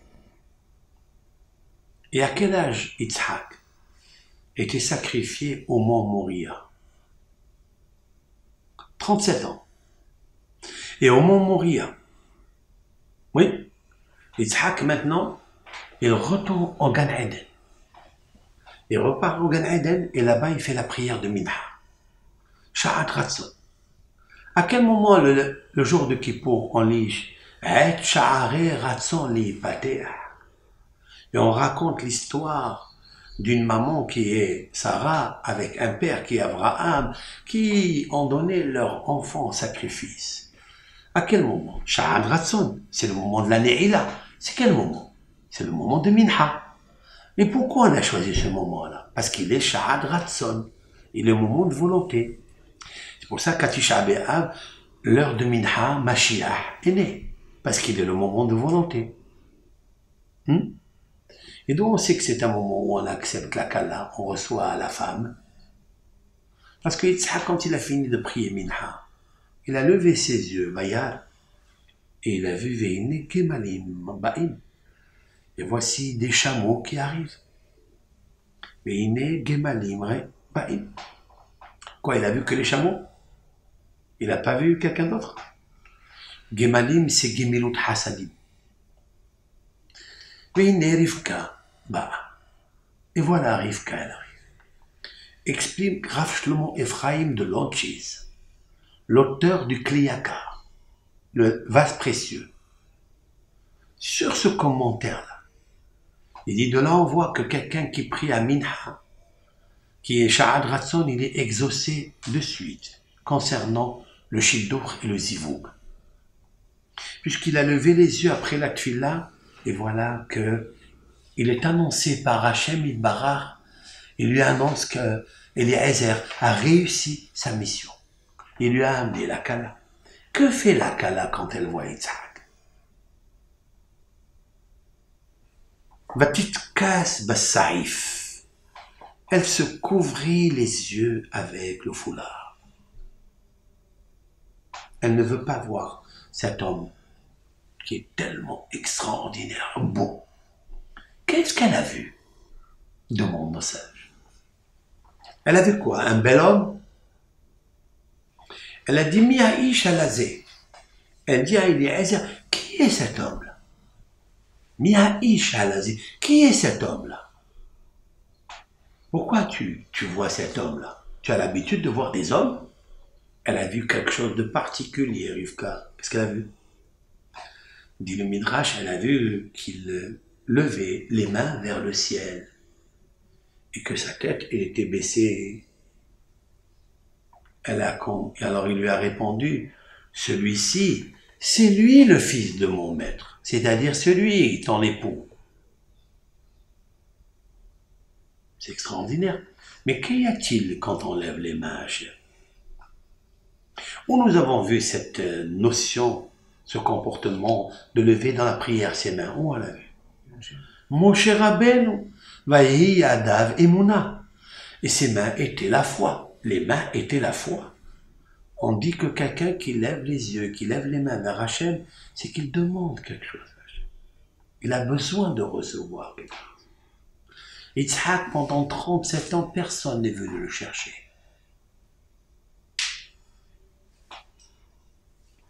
et à quel âge Yitzhak était sacrifié au mont Moria? 37 ans. Et au mont Moria, oui, Yitzhak maintenant, il retourne au Gan Eden. Il repart au Gan Eden et là-bas il fait la prière de Minha. Sha'at Ratzon. À quel moment le jour de Kippour on lit Et Sha'are Ratzon li Pater. Et on raconte l'histoire d'une maman qui est Sarah avec un père qui est Abraham, qui ont donné leur enfant en sacrifice. À quel moment? Sha'ad Ratzon, c'est le moment de la Ne'ila. C'est quel moment? C'est le moment de Minha. Mais pourquoi on a choisi ce moment-là? Parce qu'il est Sha'ad Ratzon. Il est le moment de volonté. C'est pour ça qu'à Tisha B'Av, l'heure de Minha, Mashiach, est née. Parce qu'il est le moment de volonté. Et donc on sait que c'est un moment où on accepte la Kala, on reçoit la femme. Parce que Yitzhak, quand il a fini de prier Minha, il a levé ses yeux, Bayar, et il a vu Veine Gemalim Ba'in. Et voici des chameaux qui arrivent. Veine Gemalim Ba'in. Quoi, il a vu que les chameaux? Il n'a pas vu quelqu'un d'autre? Gemalim, c'est Gemilut Hasadim. Veine Rivka Ba'a. Et voilà Rivka, elle arrive. Explique Rav Shlomo Ephraim de Lonchiz, l'auteur du Kliyakar, le vase précieux. Sur ce commentaire-là, il dit de là on voit que quelqu'un qui prie à Minha, qui est Sha'ad Ratson, il est exaucé de suite concernant le Shidduch et le Zivoug. Puisqu'il a levé les yeux après la Tfila, et voilà que il est annoncé par Hachem Yitbarach. Il lui annonce que Eliezer a réussi sa mission. Il lui a amené la Kala. Que fait la Kala quand elle voit Yitzhak? Vatitkas bassaif. Elle se couvrit les yeux avec le foulard. Elle ne veut pas voir cet homme qui est tellement extraordinaire, beau. Qu'est-ce qu'elle a vu? Demande Nosage. Elle a vu quoi? Un bel homme? Elle a dit Miaïch Alazé. Elle dit à Eliezer, qui est cet homme-là? Miaïch Alazé, qui est cet homme-là? Pourquoi tu vois cet homme-là? Tu as l'habitude de voir des hommes? Elle a vu quelque chose de particulier, Rivka. Qu'est-ce qu'elle a vu? Dit le Midrash, elle a vu qu'il levait les mains vers le ciel et que sa tête était baissée. Alors il lui a répondu, celui-ci, c'est lui le fils de mon maître, c'est-à-dire celui, ton époux. C'est extraordinaire. Mais qu'y a-t-il quand on lève les mains à Hachem? Où nous avons vu cette notion, ce comportement de lever dans la prière ses mains? Où on l'a vu? Moshe Rabbeinu, Vayehi Adav Emouna. Et ses mains étaient la foi. Les mains étaient la foi. On dit que quelqu'un qui lève les yeux, qui lève les mains vers Hachem, c'est qu'il demande quelque chose à Hachem. Il a besoin de recevoir quelque chose. Yitzhak, pendant 37 ans, personne n'est venu le chercher.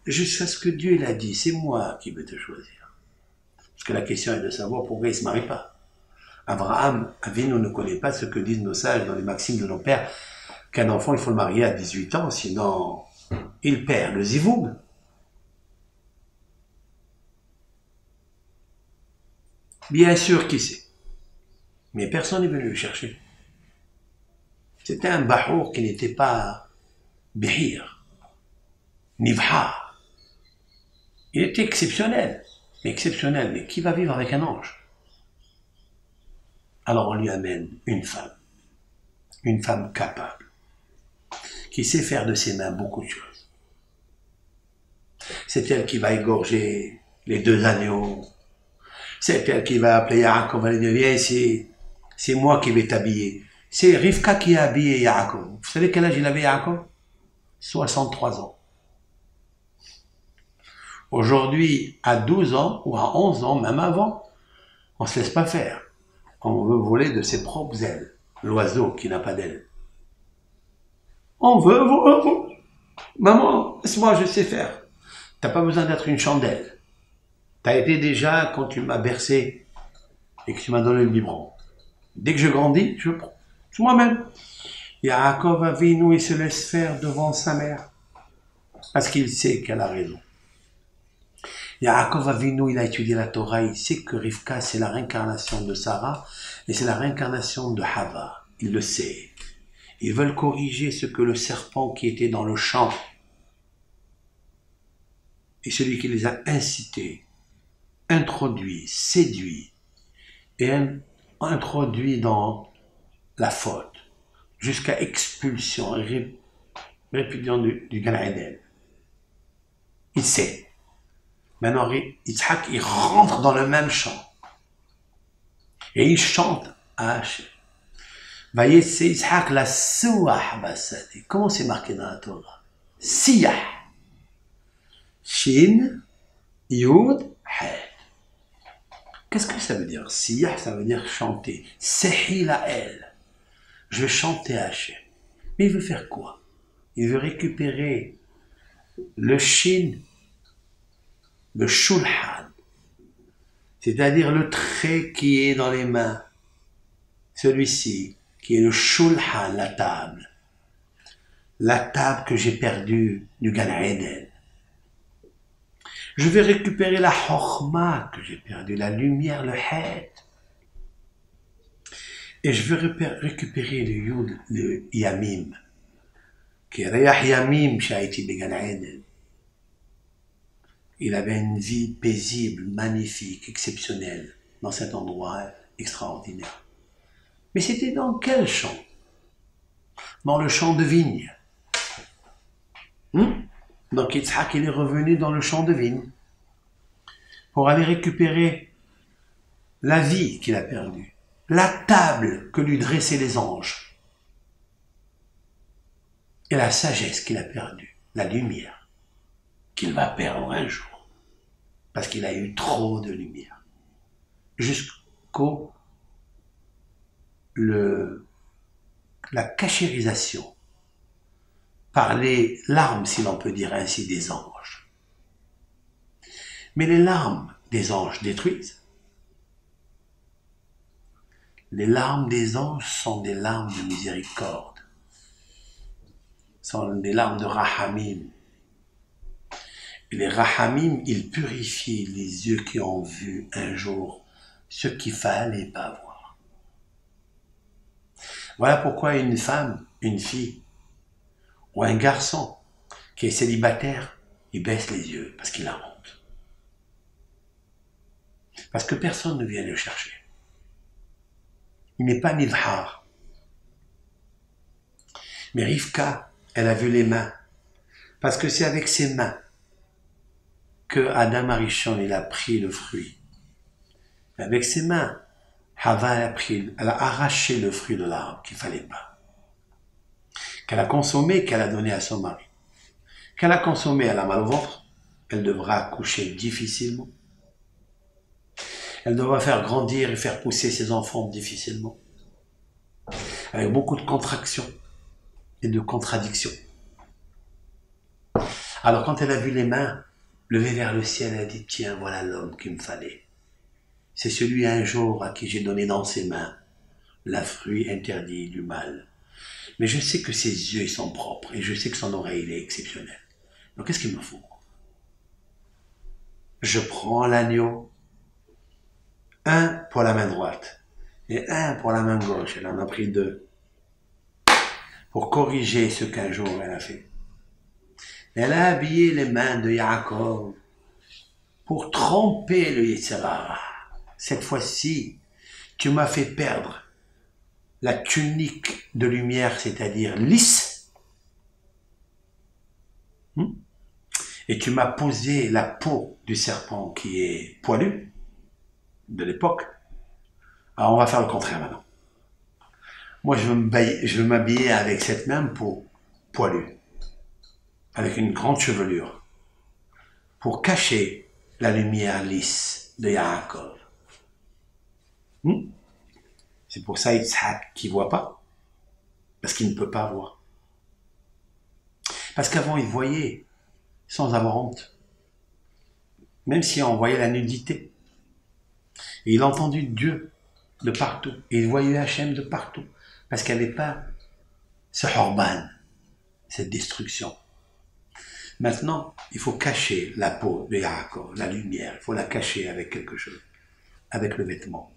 Jusqu'à ce que Dieu il a dit, c'est moi qui vais te choisir. Parce que la question est de savoir pourquoi il ne se marie pas. Abraham, Avinu ne connaît pas ce que disent nos sages dans les maximes de nos pères, qu'un enfant, il faut le marier à 18 ans, sinon il perd le zivoug. Bien sûr qu'il sait. Mais personne n'est venu le chercher. C'était un bahour qui n'était pas Behir, Nivha. Il était exceptionnel, mais qui va vivre avec un ange? Alors on lui amène une femme capable, qui sait faire de ses mains beaucoup de choses. C'est elle qui va égorger les 2 agneaux. C'est elle qui va appeler Yaakov, elle dit, viens ici, c'est moi qui vais t'habiller. C'est Rivka qui a habillé Yaakov. Vous savez quel âge il avait Yaakov? 63 ans. Aujourd'hui, à 12 ans ou à 11 ans, même avant, on ne se laisse pas faire. On veut voler de ses propres ailes. L'oiseau qui n'a pas d'ailes. On veut voler. Maman, laisse-moi, je sais faire. T'as pas besoin d'être une chandelle. T'as été déjà quand tu m'as bercé et que tu m'as donné le biberon. Dès que je grandis, je prends. C'est moi-même. Yaakov Avinu, il se laisse faire devant sa mère. Parce qu'il sait qu'elle a raison. Yaakov Avinu, il a étudié la Torah, il sait que Rivka, c'est la réincarnation de Sarah, et c'est la réincarnation de Hava. Il le sait. Ils veulent corriger ce que le serpent qui était dans le champ, et celui qui les a incités, introduits, séduits, et introduits dans la faute, jusqu'à expulsion et répudiation du Gan Eden. Il sait. Maintenant, Yitzhak, il rentre dans le même chant. Et il chante à Hachem. Vayetse Yitzhak la Suah Basadi. Comment c'est marqué dans la Torah? Siyah. Shin, Yud, He. Qu'est-ce que ça veut dire? Siyah, ça veut dire chanter. Sehi la el. Je vais chanter à Hachem. Mais il veut faire quoi? Il veut récupérer le Shin, le Shulhan, c'est-à-dire le trait qui est dans les mains. Celui-ci, qui est le Shulhan, la table. La table que j'ai perdue du Gan Eden. Je vais récupérer la Chokhmah que j'ai perdue, la lumière, le Het. Et je vais récupérer le Yud, le Yamim, qui est Riyah Yamim, Shaiti Began Eden. Il avait une vie paisible, magnifique, exceptionnelle, dans cet endroit extraordinaire. Mais c'était dans quel champ? Dans le champ de vigne. Donc Yitzhak, il est revenu dans le champ de vigne pour aller récupérer la vie qu'il a perdue, la table que lui dressaient les anges, et la sagesse qu'il a perdue, la lumière qu'il va perdre un jour, parce qu'il a eu trop de lumière, jusqu'au la cachérisation par les larmes, si l'on peut dire ainsi, des anges. Mais les larmes des anges détruisent. Les larmes des anges sont des larmes de miséricorde, sont des larmes de rahamim. Et les rahamim, ils purifient les yeux qui ont vu un jour ce qu'il fallait pas voir. Voilà pourquoi une femme, une fille, ou un garçon qui est célibataire, il baisse les yeux parce qu'il a honte. Parce que personne ne vient le chercher. Il n'est pas Nivhar. Mais Rivka, elle a vu les mains. Parce que c'est avec ses mains que Adam Arishon, il a pris le fruit. Avec ses mains, Hava elle a arraché le fruit de l'arbre qu'il ne fallait pas. Qu'elle a consommé, qu'elle a donné à son mari. Qu'elle a consommé, elle a mal au ventre, elle devra accoucher difficilement. Elle devra faire grandir et faire pousser ses enfants difficilement. Avec beaucoup de contractions et de contradictions. Alors quand elle a vu les mains levées vers le ciel, elle a dit, tiens, voilà l'homme qu'il me fallait. C'est celui un jour à qui j'ai donné dans ses mains la fruit interdit du mal. Mais je sais que ses yeux ils sont propres et je sais que son oreille il est exceptionnel. Donc qu'est-ce qu'il me faut? Je prends l'agneau, un pour la main droite et un pour la main gauche. Elle en a pris deux pour corriger ce qu'un jour elle a fait. Elle a habillé les mains de Yaakov pour tromper le Yetzirah. Cette fois-ci, tu m'as fait perdre la tunique de lumière, c'est-à-dire lisse, et tu m'as posé la peau du serpent qui est poilu, de l'époque. Alors on va faire le contraire maintenant. Moi je veux m'habiller avec cette même peau poilue, avec une grande chevelure, pour cacher la lumière lisse de Yaakov. C'est pour ça Yitzhak qui ne voit pas, parce qu'il ne peut pas voir. Parce qu'avant il voyait sans avoir honte, même si on voyait la nudité. Et il a entendu Dieu de partout, et il voyait Hachem de partout, parce qu'il n'y avait pas ce horban, cette destruction. Maintenant, il faut cacher la peau de Yaakov, la lumière, il faut la cacher avec quelque chose, avec le vêtement.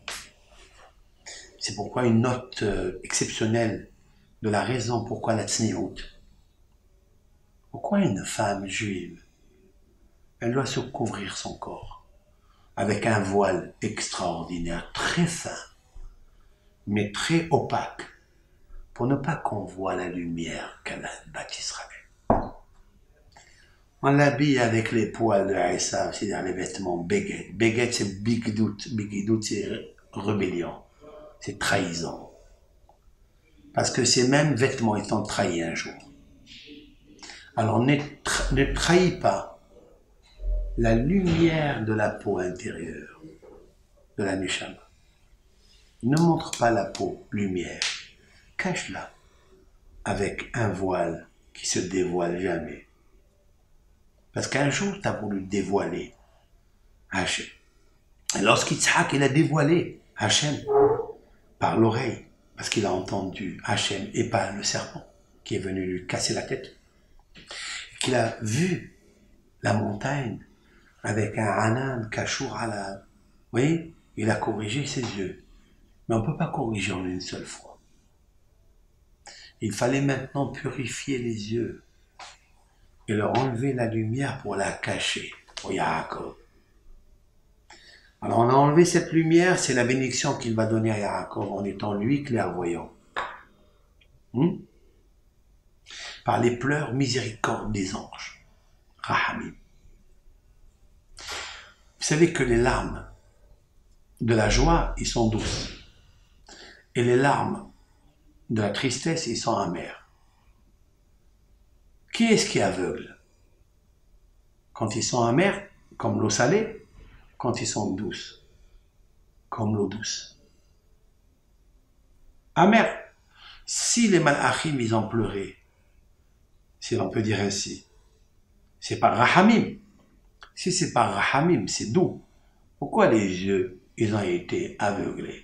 C'est pourquoi une note exceptionnelle de la raison pourquoi la tsniout. Pourquoi une femme juive, elle doit se couvrir son corps avec un voile extraordinaire, très fin, mais très opaque, pour ne pas qu'on voit la lumière qu'elle a bâti Israël. On l'habille avec les poils de Aïssa, c'est-à-dire les vêtements Beget. Beget, c'est Bigdout. Bigdout, c'est rébellion. C'est trahison. Parce que ces mêmes vêtements, ils t'ont trahi un jour. Alors ne trahis pas la lumière de la peau intérieure, de la neshama. Ne montre pas la peau, lumière. Cache-la avec un voile qui se dévoile jamais. Parce qu'un jour, tu as voulu dévoiler Hachem. Et lorsqu'Yitzhak, il a dévoilé Hachem par l'oreille, parce qu'il a entendu Hachem et pas le serpent qui est venu lui casser la tête, qu'il a vu la montagne avec un anan kashour ala. Vous voyez, il a corrigé ses yeux. Mais on ne peut pas corriger en une seule fois. Il fallait maintenant purifier les yeux et leur enlever la lumière pour la cacher au Yaakov. Alors on a enlevé cette lumière, c'est la bénédiction qu'il va donner à Yaakov en étant lui clairvoyant. Par les pleurs miséricordes des anges. Rahamim. Vous savez que les larmes de la joie, ils sont douces. Et les larmes de la tristesse, ils sont amers. Qui est-ce qui est aveugle? Quand ils sont amers, comme l'eau salée, quand ils sont douces, comme l'eau douce. Amers. Si les malachim, ils ont pleuré, si l'on peut dire ainsi, c'est par rahamim. Si c'est par rahamim, c'est doux. Pourquoi les yeux, ils ont été aveuglés?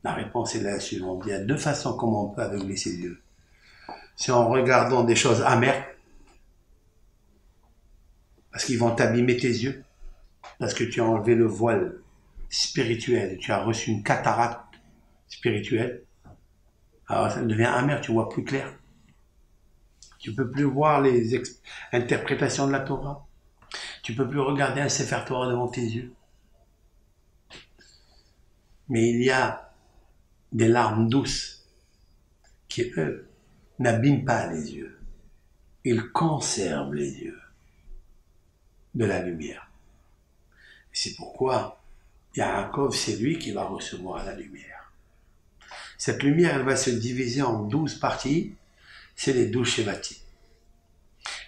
La réponse est la suivante. Il y a deux façons comment on peut aveugler ses yeux. C'est en regardant des choses amères, parce qu'ils vont t'abîmer tes yeux, parce que tu as enlevé le voile spirituel, tu as reçu une cataracte spirituelle. Alors ça devient amer, tu vois plus clair. Tu peux plus voir les interprétations de la Torah. Tu peux plus regarder un Sefer Torah devant tes yeux. Mais il y a des larmes douces qui, eux, n'abîment pas les yeux. Ils conservent les yeux de la lumière. C'est pourquoi Yaakov, c'est lui qui va recevoir la lumière. Cette lumière, elle va se diviser en 12 parties. C'est les 12 Shevatim.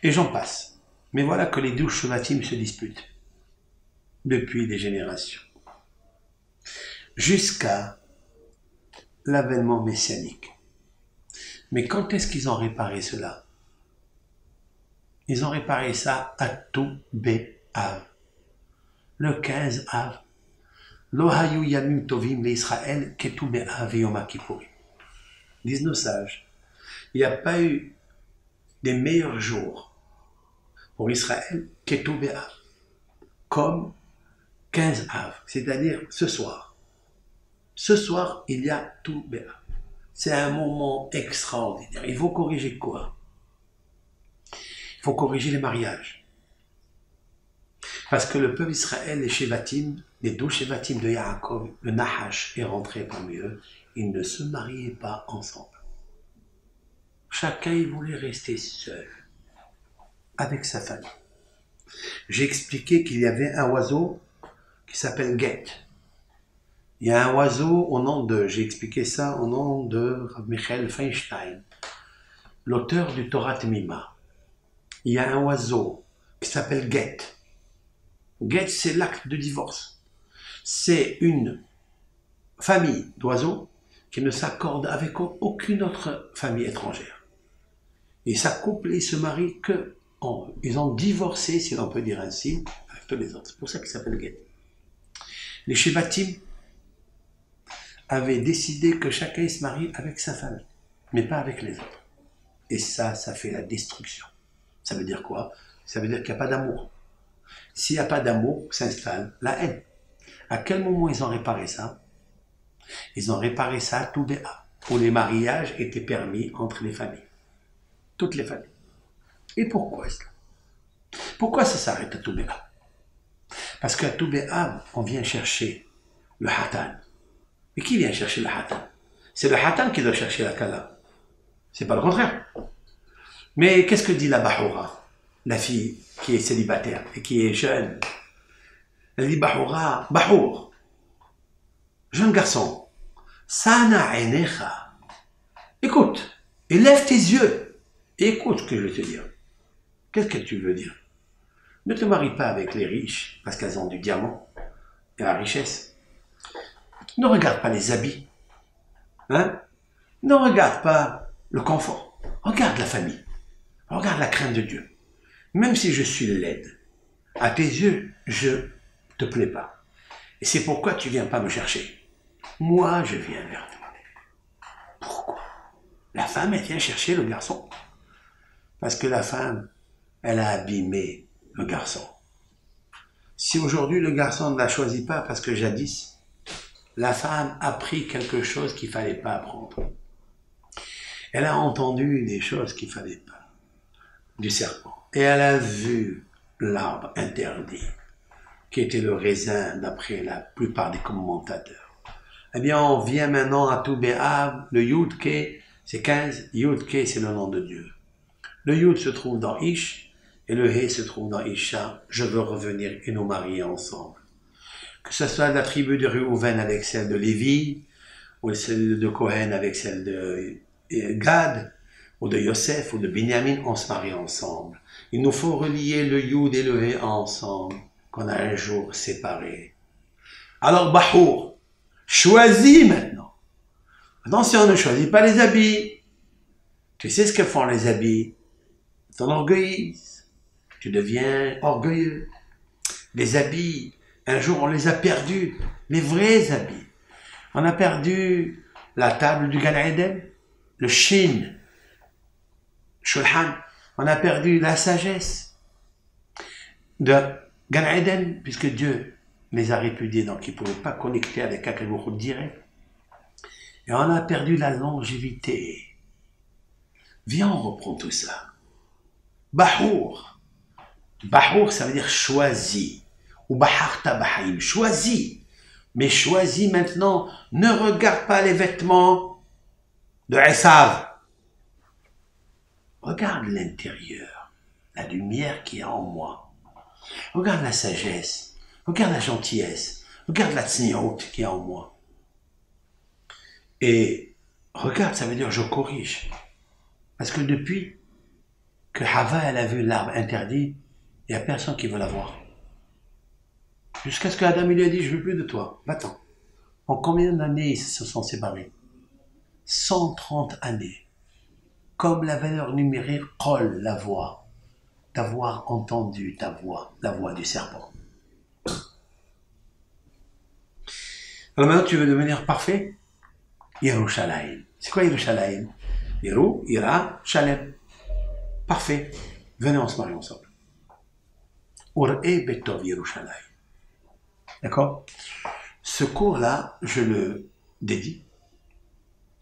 Et j'en passe. Mais voilà que les 12 Shevatim se disputent depuis des générations. Jusqu'à l'avènement messianique. Mais quand est-ce qu'ils ont réparé cela? Ils ont réparé ça à Tou B'Av. Le 15 Av. Lo hayu yamim tovim l'Israël ke Tou B'Av et Yom Kippourim. Disent nos sages, il n'y a pas eu des meilleurs jours pour Israël que Tou B'Av. Comme 15 Av, c'est-à-dire ce soir. Ce soir, il y a Tou B'Av. C'est un moment extraordinaire. Il faut corriger quoi? Il faut corriger les mariages. Parce que le peuple d'Israël, les Shevatim, les 12 Shevatim de Yaakov, le Nahash est rentré parmi eux. Ils ne se mariaient pas ensemble. Chacun il voulait rester seul, avec sa famille. J'ai expliqué qu'il y avait un oiseau qui s'appelle Get. Il y a un oiseau au nom de, j'ai expliqué ça au nom de Rav Michael Feinstein, l'auteur du Torah Temima. Il y a un oiseau qui s'appelle Get. Get, c'est l'acte de divorce. C'est une famille d'oiseaux qui ne s'accorde avec aucune autre famille étrangère. Ils s'accouplent et ils se marient que ils ont divorcé, si l'on peut dire ainsi, avec tous les autres. C'est pour ça qu'il s'appelle Get. Les Shevatim avaient décidé que chacun se marie avec sa famille, mais pas avec les autres. Et ça fait la destruction. Ça veut dire quoi? Ça veut dire qu'il n'y a pas d'amour. S'il n'y a pas d'amour, s'installe la haine. À quel moment ils ont réparé ça? Ils ont réparé ça à Tou B'Av, où les mariages étaient permis entre les familles. Toutes les familles. Et pourquoi cela? Pourquoi ça s'arrête à Tou B'Av? Parce qu'à Tou B'Av, on vient chercher le Hatan. Et qui vient chercher le Hatan? C'est le Hatan qui doit chercher la Kala. C'est pas le contraire. Mais qu'est-ce que dit la Bahoura, la fille qui est célibataire et qui est jeune? Elle dit Bahoura, Bahour, jeune garçon, Sana Enecha, écoute, élève tes yeux et écoute ce que je vais te dire. Qu'est-ce que tu veux dire? Ne te marie pas avec les riches parce qu'elles ont du diamant et la richesse. Ne regarde pas les habits. Hein? Ne regarde pas le confort. Regarde la famille. Regarde la crainte de Dieu. Même si je suis laide, à tes yeux, je te plais pas. Et c'est pourquoi tu viens pas me chercher. Moi, je viens vers toi. Pourquoi? La femme, elle vient chercher le garçon. Parce que la femme, elle a abîmé le garçon. Si aujourd'hui le garçon ne la choisit pas parce que jadis, la femme a pris quelque chose qu'il fallait pas apprendre. Elle a entendu des choses qu'il fallait pas, du serpent. Et elle a vu l'arbre interdit, qui était le raisin d'après la plupart des commentateurs. Eh bien, on vient maintenant à tout Béab, le Yud-Ké, c'est 15, Yud-Ké, c'est le nom de Dieu. Le Yud se trouve dans Ish, et le Hé se trouve dans Isha. Je veux revenir et nous marier ensemble. Que ce soit la tribu de Réhouven avec celle de Lévi, ou celle de Cohen avec celle de Gad, ou de Yosef, ou de Binyamin, on se marie ensemble. Il nous faut relier le Yud et le Hé ensemble, qu'on a un jour séparés. Alors, Bahour, choisis maintenant. Attention, ne choisis pas les habits. Tu sais ce que font les habits? T'enorgueillis. Tu deviens orgueilleux. Les habits, un jour on les a perdus, les vrais habits. On a perdu la table du Gan Eden, le Shin, Shulhan. On a perdu la sagesse de Gan Eden, puisque Dieu les a répudiés, donc ils ne pouvaient pas connecter avec Akadour direct. Et on a perdu la longévité. Viens, on reprend tout ça. Bahour. Bahour, ça veut dire choisi. Ou Baharta Bahaim, choisis. Mais choisis maintenant, ne regarde pas les vêtements de Esav. Regarde l'intérieur, la lumière qui est en moi. Regarde la sagesse, regarde la gentillesse, regarde la tsniout qui est en moi. Et regarde, ça veut dire je corrige. Parce que depuis que Hava elle a vu l'arbre interdit, il n'y a personne qui veut la voir. Jusqu'à ce qu'Adam lui a dit, je ne veux plus de toi, va-t'en. En combien d'années ils se sont séparés? 130 années. Comme la valeur numérique, Qol, la voix. D'avoir entendu ta voix, la voix du serpent. Alors maintenant, tu veux devenir parfait? Yerushalayim. C'est quoi Yerushalayim? Yeru, Ira, Shalem. Parfait. Venez, on se marie ensemble. Ur'e betov Yerushalayim. D'accord? Ce cours-là, je le dédie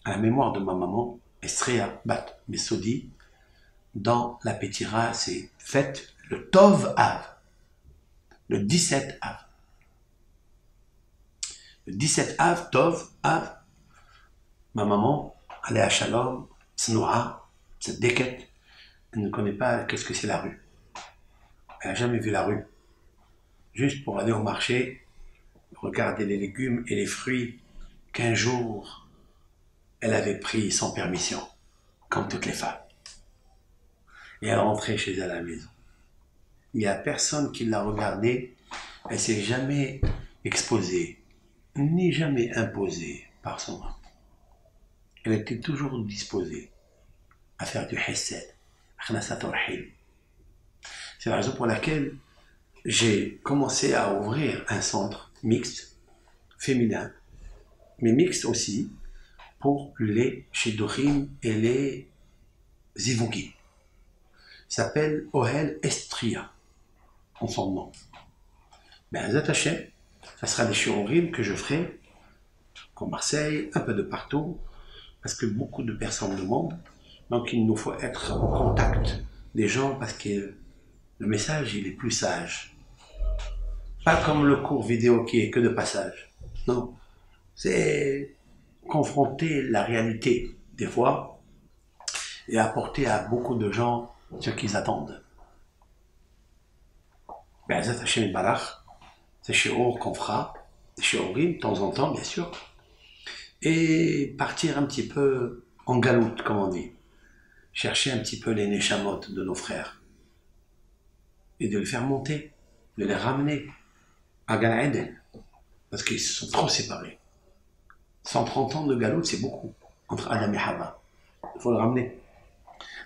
à la mémoire de ma maman, Estrea Bat Mesodi, dans la Pétira, c'est fête le Tov Av, le 17 Av. Le 17 Av, Tov Av, ma maman, Aléa Shalom, Tsnoa, cette déquête, elle ne connaît pas qu'est-ce que c'est la rue. Elle n'a jamais vu la rue. Juste pour aller au marché, regarder les légumes et les fruits qu'un jour, elle avait pris sans permission, comme toutes les femmes. Et elle rentrait chez elle à la maison. Il n'y a personne qui l'a regardée, elle ne s'est jamais exposée, ni jamais imposée par son homme. Elle était toujours disposée à faire du hesed, c'est la raison pour laquelle j'ai commencé à ouvrir un centre mixte, féminin, mais mixte aussi, pour les Shidduchim et les Zivugim. Il s'appelle Ohel Estria, en son nom. Ben, Zat Hashem, ça sera des shiurim que je ferai en Marseille, un peu de partout, parce que beaucoup de personnes demandent, donc il nous faut être en contact des gens, parce que le message, il est plus sage. Pas comme le cours vidéo qui est que de passage. Non, c'est confronter la réalité, des fois, et apporter à beaucoup de gens ce qu'ils attendent. Ben, Zat Hashem Barach, c'est shiur qu'on fera, des shiurim, de temps en temps, bien sûr, et partir un petit peu en galoute, comme on dit. Chercher un petit peu les neshamot de nos frères. et de les faire monter, de les ramener à Gan Eden, parce qu'ils se sont trop séparés. 130 ans de galoute, c'est beaucoup, entre Adam et Hawa. Il faut le ramener.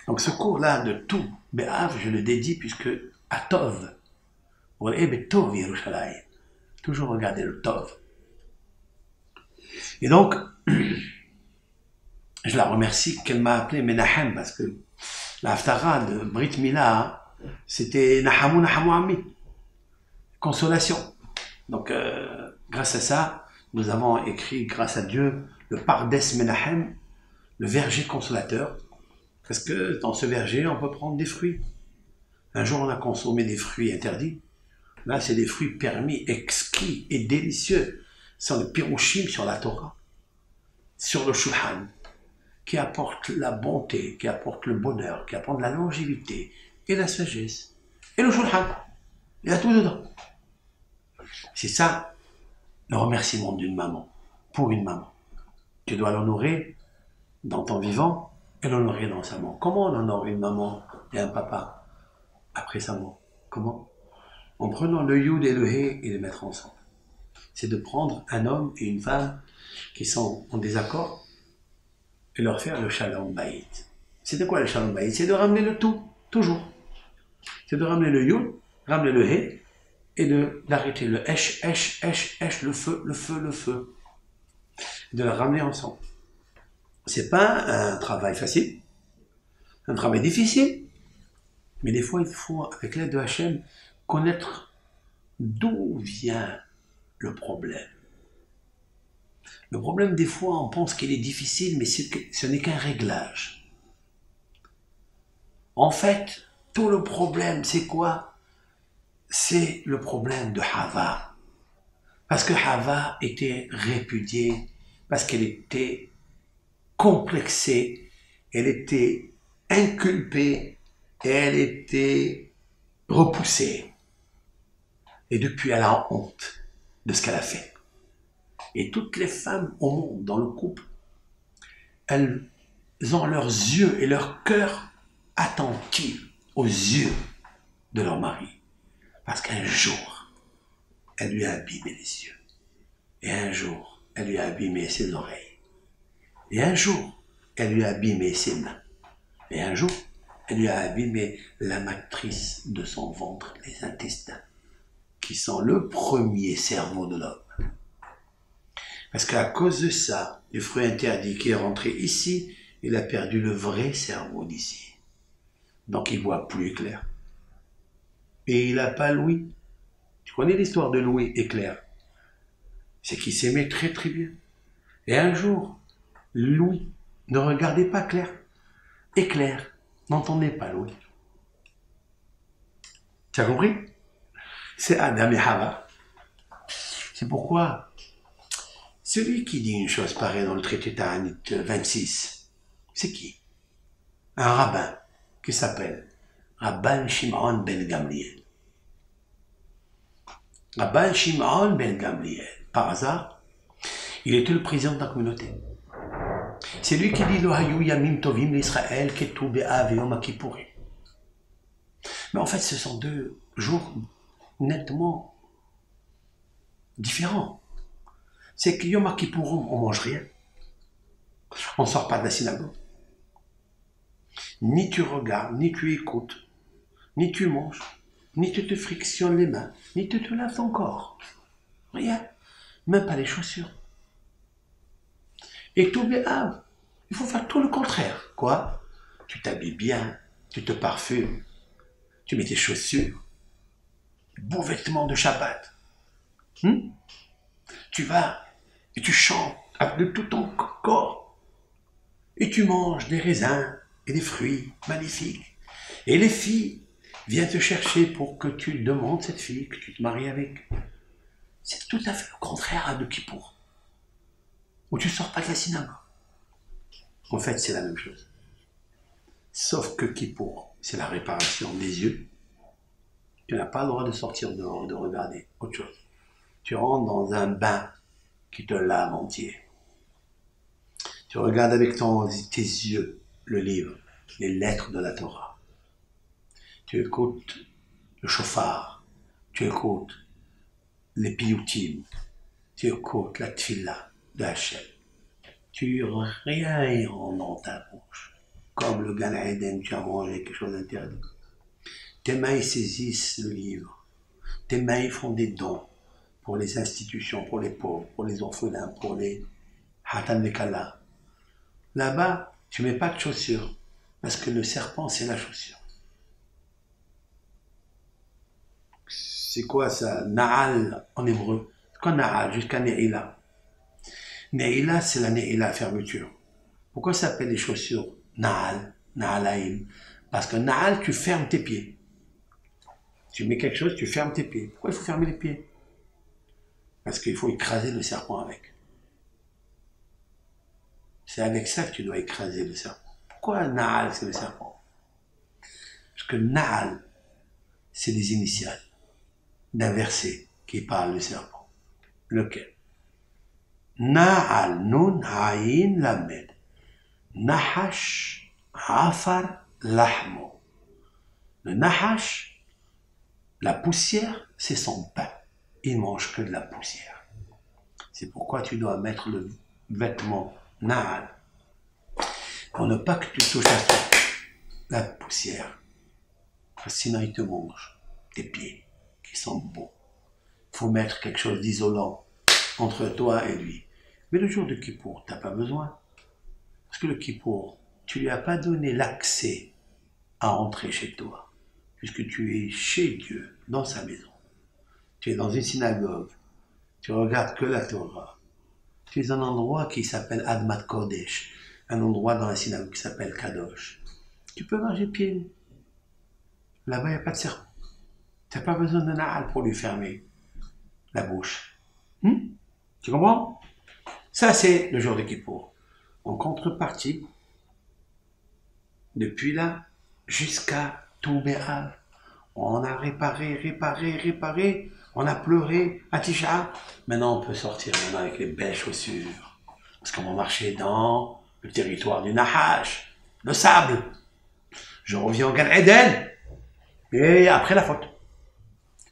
Donc ce cours-là de tout, Be'av, je le dédie puisque à Tov, Tov Yerushalayim, toujours regarder le Tov. Et donc, je la remercie qu'elle m'a appelé Menahem, parce que la Haftara de Brit Mila, c'était Nahamu Nahamu Ami, consolation. Donc, grâce à ça, nous avons écrit, grâce à Dieu, le Pardes Menahem, le verger consolateur, parce que dans ce verger, on peut prendre des fruits. Un jour, on a consommé des fruits interdits. Là, c'est des fruits permis, exquis et délicieux. Ce sont les pirouchim sur la Torah, sur le Shulchan, qui apportent la bonté, qui apportent le bonheur, qui apportent la longévité et la sagesse. Et le Shulchan, il y a tout dedans. C'est ça, le remerciement d'une maman, pour une maman. Tu dois l'honorer dans ton vivant et l'honorer dans sa mort. Comment on honore une maman et un papa après sa mort? Comment? En prenant le yud et le he et les mettre ensemble. C'est de prendre un homme et une femme qui sont en désaccord et leur faire le shalom bayit. C'est de quoi le shalom bayit? C'est de ramener le tout, toujours. C'est de ramener le yud, ramener le he et d'arrêter le esh, le feu, le feu, le feu. De le ramener ensemble. C'est pas un travail facile, un travail difficile, mais des fois il faut, avec l'aide de Hachem, connaître d'où vient le problème. Le problème, des fois, on pense qu'il est difficile, mais ce n'est qu'un réglage. En fait, tout le problème, c'est quoi? C'est le problème de Hava. Parce que Hava était répudiée, parce qu'elle était complexée, elle était inculpée, et elle était repoussée. Et depuis, elle a honte de ce qu'elle a fait. Et toutes les femmes au monde, dans le couple, elles ont leurs yeux et leur cœur attentifs aux yeux de leur mari. Parce qu'un jour, elle lui a abîmé les yeux. Et un jour, elle lui a abîmé ses oreilles. Et un jour, elle lui a abîmé ses mains. Et un jour, elle lui a abîmé la matrice de son ventre, les intestins, qui sont le premier cerveau de l'homme. Parce qu'à cause de ça, le fruit interdit qui est rentré ici, il a perdu le vrai cerveau d'ici. Donc il voit plus clair. Et il n'a pas Louis. Tu connais l'histoire de Louis et Claire? C'est qu'il s'aimait très très bien. Et un jour, Louis ne regardait pas Claire. Et Claire n'entendait pas Louis. Tu as compris? C'est Adam et Hawa. C'est pourquoi celui qui dit une chose pareille dans le traité Ta'anit 26, c'est qui? Un rabbin qui s'appelle Rabban Shimon ben Gamliel. Rabban Shimon ben Gamliel, par hasard, il était le président de la communauté. C'est lui qui dit Lo hayu yamim tovim l'Israël ketu be'av yom kippourim. Mais en fait, ce sont deux jours nettement différents. C'est que Yom Kippourim, on mange rien. On ne sort pas de la synagogue. Ni tu regardes, ni tu écoutes, ni tu manges, ni tu te frictionnes les mains, ni tu te laves ton corps. Rien. Même pas les chaussures. Et tout béhave. Il faut faire tout le contraire. Quoi? Tu t'habilles bien, tu te parfumes, tu mets tes chaussures, beaux vêtements de Shabbat. Tu vas et tu chantes de tout ton corps. Et tu manges des raisins et des fruits magnifiques. Et les filles viennent te chercher pour que tu demandes cette fille, que tu te maries avec. C'est tout à fait le contraire de Kippour, où tu ne sors pas de la synagogue. En fait, c'est la même chose. Sauf que Kippour, c'est la réparation des yeux. Tu n'as pas le droit de sortir dehors, de regarder autre chose. Tu rentres dans un bain qui te lave entier. Tu regardes avec tes yeux le livre, les lettres de la Torah. Tu écoutes le chauffard, tu écoutes les piyoutim, tu écoutes la tfila de Hachem. Rien rentre dans ta bouche. Comme le Gan Eden, tu as mangé quelque chose d'interdit. Tes mains ils saisissent le livre. Tes mains ils font des dons pour les institutions, pour les pauvres, pour les orphelins, pour les Hatan Bekala. Là-bas, tu mets pas de chaussures, parce que le serpent, c'est la chaussure. C'est quoi ça? Na'al en hébreu. C'est quoi Na'al? Jusqu'à Ne'ila. Ne'ila, c'est la Ne'ila, fermeture. Pourquoi ça s'appelle les chaussures Na'al, Na'alaim? Parce que Na'al, tu fermes tes pieds. Tu mets quelque chose, tu fermes tes pieds. Pourquoi il faut fermer les pieds? Parce qu'il faut écraser le serpent avec. C'est avec ça que tu dois écraser le serpent. Pourquoi Na'al, c'est le serpent? Parce que Na'al, c'est les initiales d'un verset qui parle du serpent. Lequel? Na'al, Nun, Aïn, Lamed. Nahash, Afar, Lahmo. Le Nahash, la poussière, c'est son pain. Il mange que de la poussière. C'est pourquoi tu dois mettre le vêtement Na'al. Pour ne pas que tu touches à la poussière. Sinon, il te mange tes pieds qui sont beaux. Il faut mettre quelque chose d'isolant entre toi et lui. Mais le jour de Kippour, tu n'as pas besoin. Parce que le Kippour, tu ne lui as pas donné l'accès à entrer chez toi. Puisque tu es chez Dieu, dans sa maison. Tu es dans une synagogue. Tu regardes que la Torah. Tu es dans un endroit qui s'appelle Admat Kodesh. Un endroit dans la synagogue qui s'appelle Kadosh. Tu peux marcher pieds nus. Là-bas, il n'y a pas de serpent. Tu n'as pas besoin de Na'al pour lui fermer la bouche. Tu comprends? Ça, c'est le jour de Kippour. En contrepartie, depuis là, jusqu'à Toumbéal, on a réparé, on a pleuré à Tisha. Maintenant, on peut sortir avec les belles chaussures. Parce qu'on va marcher dans le territoire du Nahash, le sable. Je reviens au Gan Eden. Et après la faute.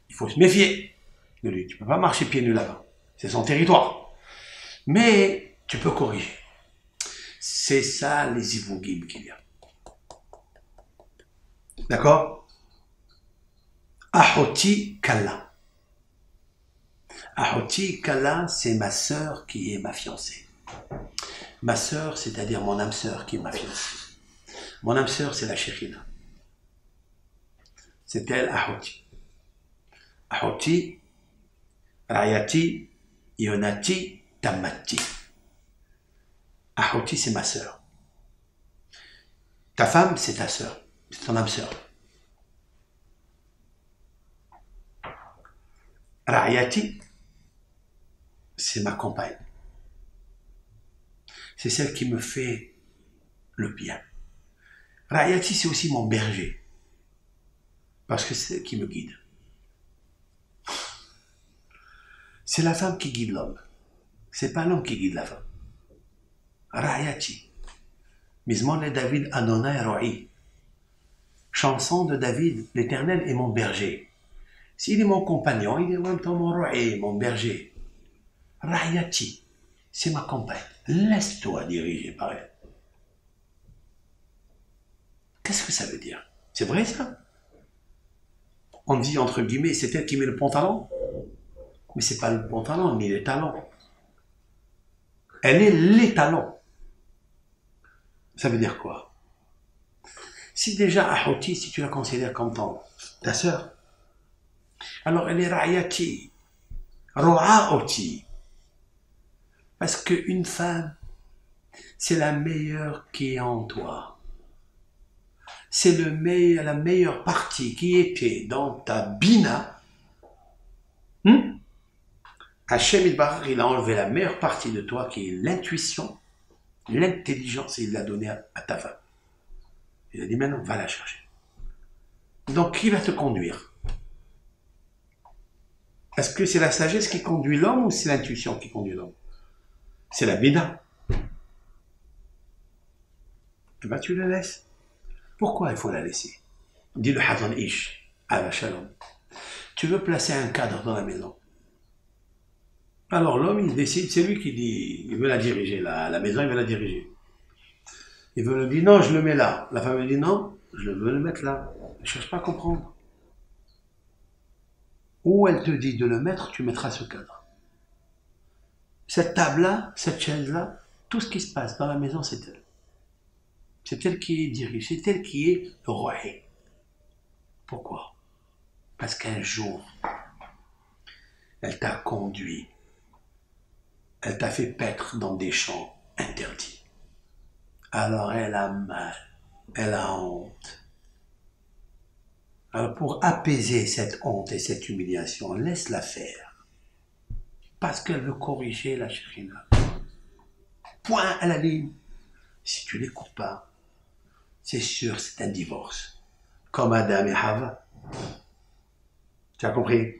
Il faut se méfier de lui. Tu ne peux pas marcher pieds nus là-bas. C'est son territoire. Mais tu peux corriger. C'est ça les Ivogim qu'il y a. D'accord? Ahoti Kalla. Ahoti Kalla, c'est ma sœur qui est ma fiancée. Ma sœur, c'est-à-dire mon âme sœur qui est ma fiancée. Mon âme sœur, c'est la Shekhinah. C'est elle, Ahoti. Ahoti, Rayati, Yonati, Tamati. Ahoti, c'est ma sœur. Ta femme, c'est ta sœur. C'est ton âme sœur. Rayati, c'est ma compagne. C'est celle qui me fait le bien. Rayati, c'est aussi mon berger. Parce que c'est elle qui me guide. C'est la femme qui guide l'homme. C'est pas l'homme qui guide la femme. Rayati. Mizmor le David Adonai Roi. Chanson de David, l'Éternel est mon berger. S'il est mon compagnon, il est en même temps mon roi, mon berger. Rayati, c'est ma compagne. Laisse-toi diriger par elle. Qu'est-ce que ça veut dire? C'est vrai ça? On dit entre guillemets, c'est elle qui met le pantalon? Mais c'est pas le pantalon, ni les talons. Elle est les talons. Ça veut dire quoi? Si déjà Ahoti, si tu la considères comme ta sœur, alors elle est Rayati, Ro'aoti. Parce qu'une femme, c'est la meilleure qui est en toi. C'est la meilleure partie qui était dans ta bina. Hachem Yitbarach, il a enlevé la meilleure partie de toi qui est l'intuition, l'intelligence, et il l'a donnée à ta femme. Il a dit maintenant, va la chercher. Donc, qui va te conduire? Est-ce que c'est la sagesse qui conduit l'homme ou c'est l'intuition qui conduit l'homme? C'est la bina. Eh bien, tu la laisses. Pourquoi il faut la laisser? Dit le Hazon Ish. à la shalom. Tu veux placer un cadre dans la maison. Alors l'homme, il décide, c'est lui qui dit, il veut la diriger, la maison, il veut la diriger. Il veut lui dire, non, je le mets là. La femme lui dit, non, je veux le mettre là. Ne cherche pas à comprendre. Où elle te dit de le mettre, tu mettras ce cadre. Cette table-là, cette chaise-là, tout ce qui se passe dans la maison, c'est elle. C'est elle qui dirige, c'est elle qui est le roi. Pourquoi? Parce qu'un jour, elle t'a conduit, elle t'a fait paître dans des champs interdits. Alors elle a mal, elle a honte. Alors pour apaiser cette honte et cette humiliation, laisse-la faire. Parce qu'elle veut corriger la Shekhinah. Point à la ligne. Si tu l'écoutes pas, c'est sûr, c'est un divorce. Comme Adam et Hava. Tu as compris?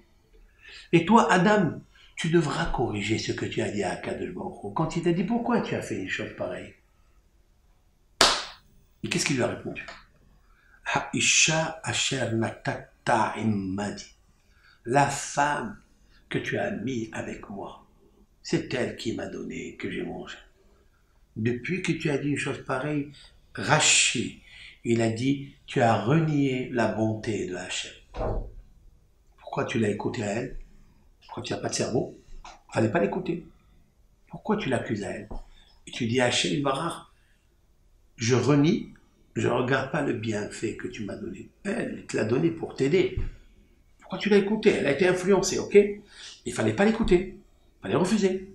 Et toi, Adam, tu devras corriger ce que tu as dit à Kadosh Baruch Hu. Quand il t'a dit pourquoi tu as fait une chose pareille. Et qu'est-ce qu'il lui a répondu? Ha'isha asher natakta immadi. La femme que tu as mis avec moi, c'est elle qui m'a donné, que j'ai mangé. Depuis que tu as dit une chose pareille, Rashi, il a dit, tu as renié la bonté de Hachem. Pourquoi tu l'as écouté à elle? Pourquoi tu n'as pas de cerveau? Il ne fallait pas l'écouter. Pourquoi tu l'accuses à elle? Et tu dis à Hachem Barach, je renie, je ne regarde pas le bienfait que tu m'as donné. Elle te l'a donné pour t'aider. Pourquoi tu l'as écouté? Elle a été influencée, ok? Il ne fallait pas l'écouter. Il fallait refuser.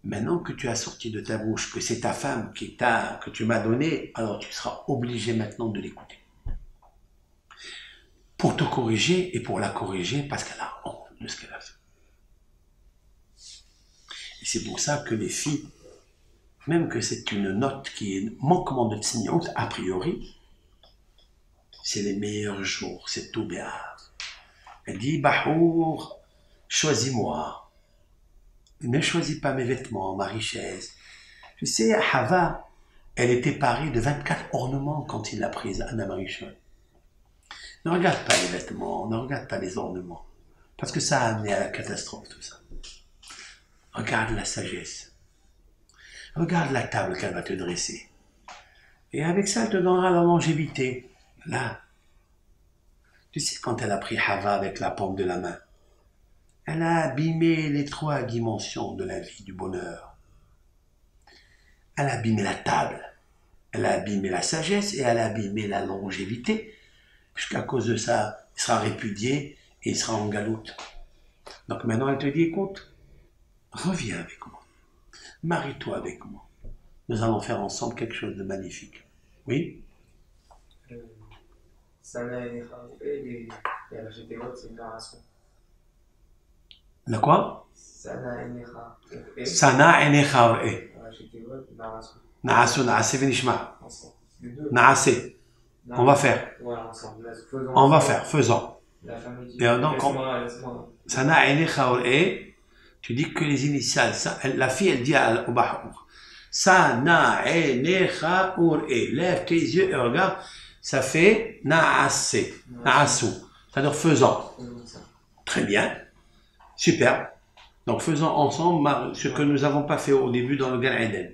Maintenant que tu as sorti de ta bouche que c'est ta femme que tu m'as donné, alors tu seras obligé maintenant de l'écouter. Pour te corriger et pour la corriger parce qu'elle a honte de ce qu'elle a fait. Et c'est pour ça que les filles, même que c'est une note qui est manquement de tsniout, a priori, c'est les meilleurs jours, c'est tout béar. Elle dit, Bahour, choisis-moi. Ne choisis pas mes vêtements, ma richesse. Tu sais, Hava, elle était parée de 24 ornements quand il l'a prise, Anna Marichon. Ne regarde pas les vêtements, ne regarde pas les ornements. Parce que ça a amené à la catastrophe, tout ça. Regarde la sagesse. Regarde la table qu'elle va te dresser. Et avec ça, elle te donnera la longévité. Là. Tu sais, quand elle a pris Hava avec la paume de la main, elle a abîmé les 3 dimensions de la vie, du bonheur. Elle a abîmé la table. Elle a abîmé la sagesse et elle a abîmé la longévité. Puisqu'à cause de ça, il sera répudié et il sera en galoute. Donc maintenant, elle te dit, écoute, reviens avec moi. Marie-toi avec moi. Nous allons faire ensemble quelque chose de magnifique. Oui? Sana et la GTO, c'est une narration. La quoi? Sana et Sana enecha or'e. la GTO, une narration. Na'asu na'ase v'nishma. Ensemble. Les deux. Na'ase. On va faire. Voilà, ensemble. On va faire, faisons. La femme dit, Et donc, laisse-moi. Sana enecha or'e, tu dis que les initiales, la fille elle dit au Bahour. Sana enecha or'e. Lève tes yeux et regarde. Ça fait na'ase. Na'asu. C'est-à-dire faisons. Très bien. Super. Donc faisons ensemble ce que nous n'avons pas fait au début dans le Gan Eden.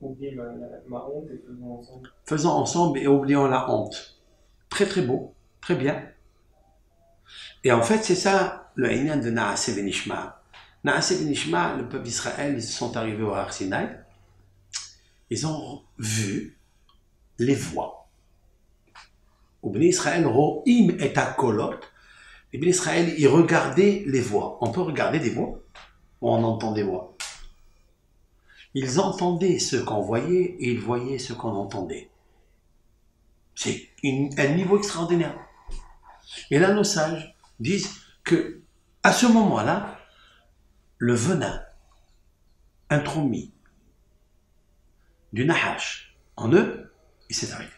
Oubliez ma honte et faisons ensemble. Faisons ensemble et oublions la honte. Très très beau. Très bien. Et en fait, c'est ça le Inan de Na'ase Benishma. Na'ase Benishma, le peuple d'Israël, ils sont arrivés au Har Sinaï. Ils ont vu les voix. Au Bnei Israël, Ro'im et Akolot. Les Bnei Israël, ils regardaient les voix. On peut regarder des voix ou on entend des voix. Ils entendaient ce qu'on voyait et ils voyaient ce qu'on entendait. C'est un niveau extraordinaire. Et là, nos sages disent que à ce moment-là, le venin intromis du Nahash en eux, il s'est arrêté.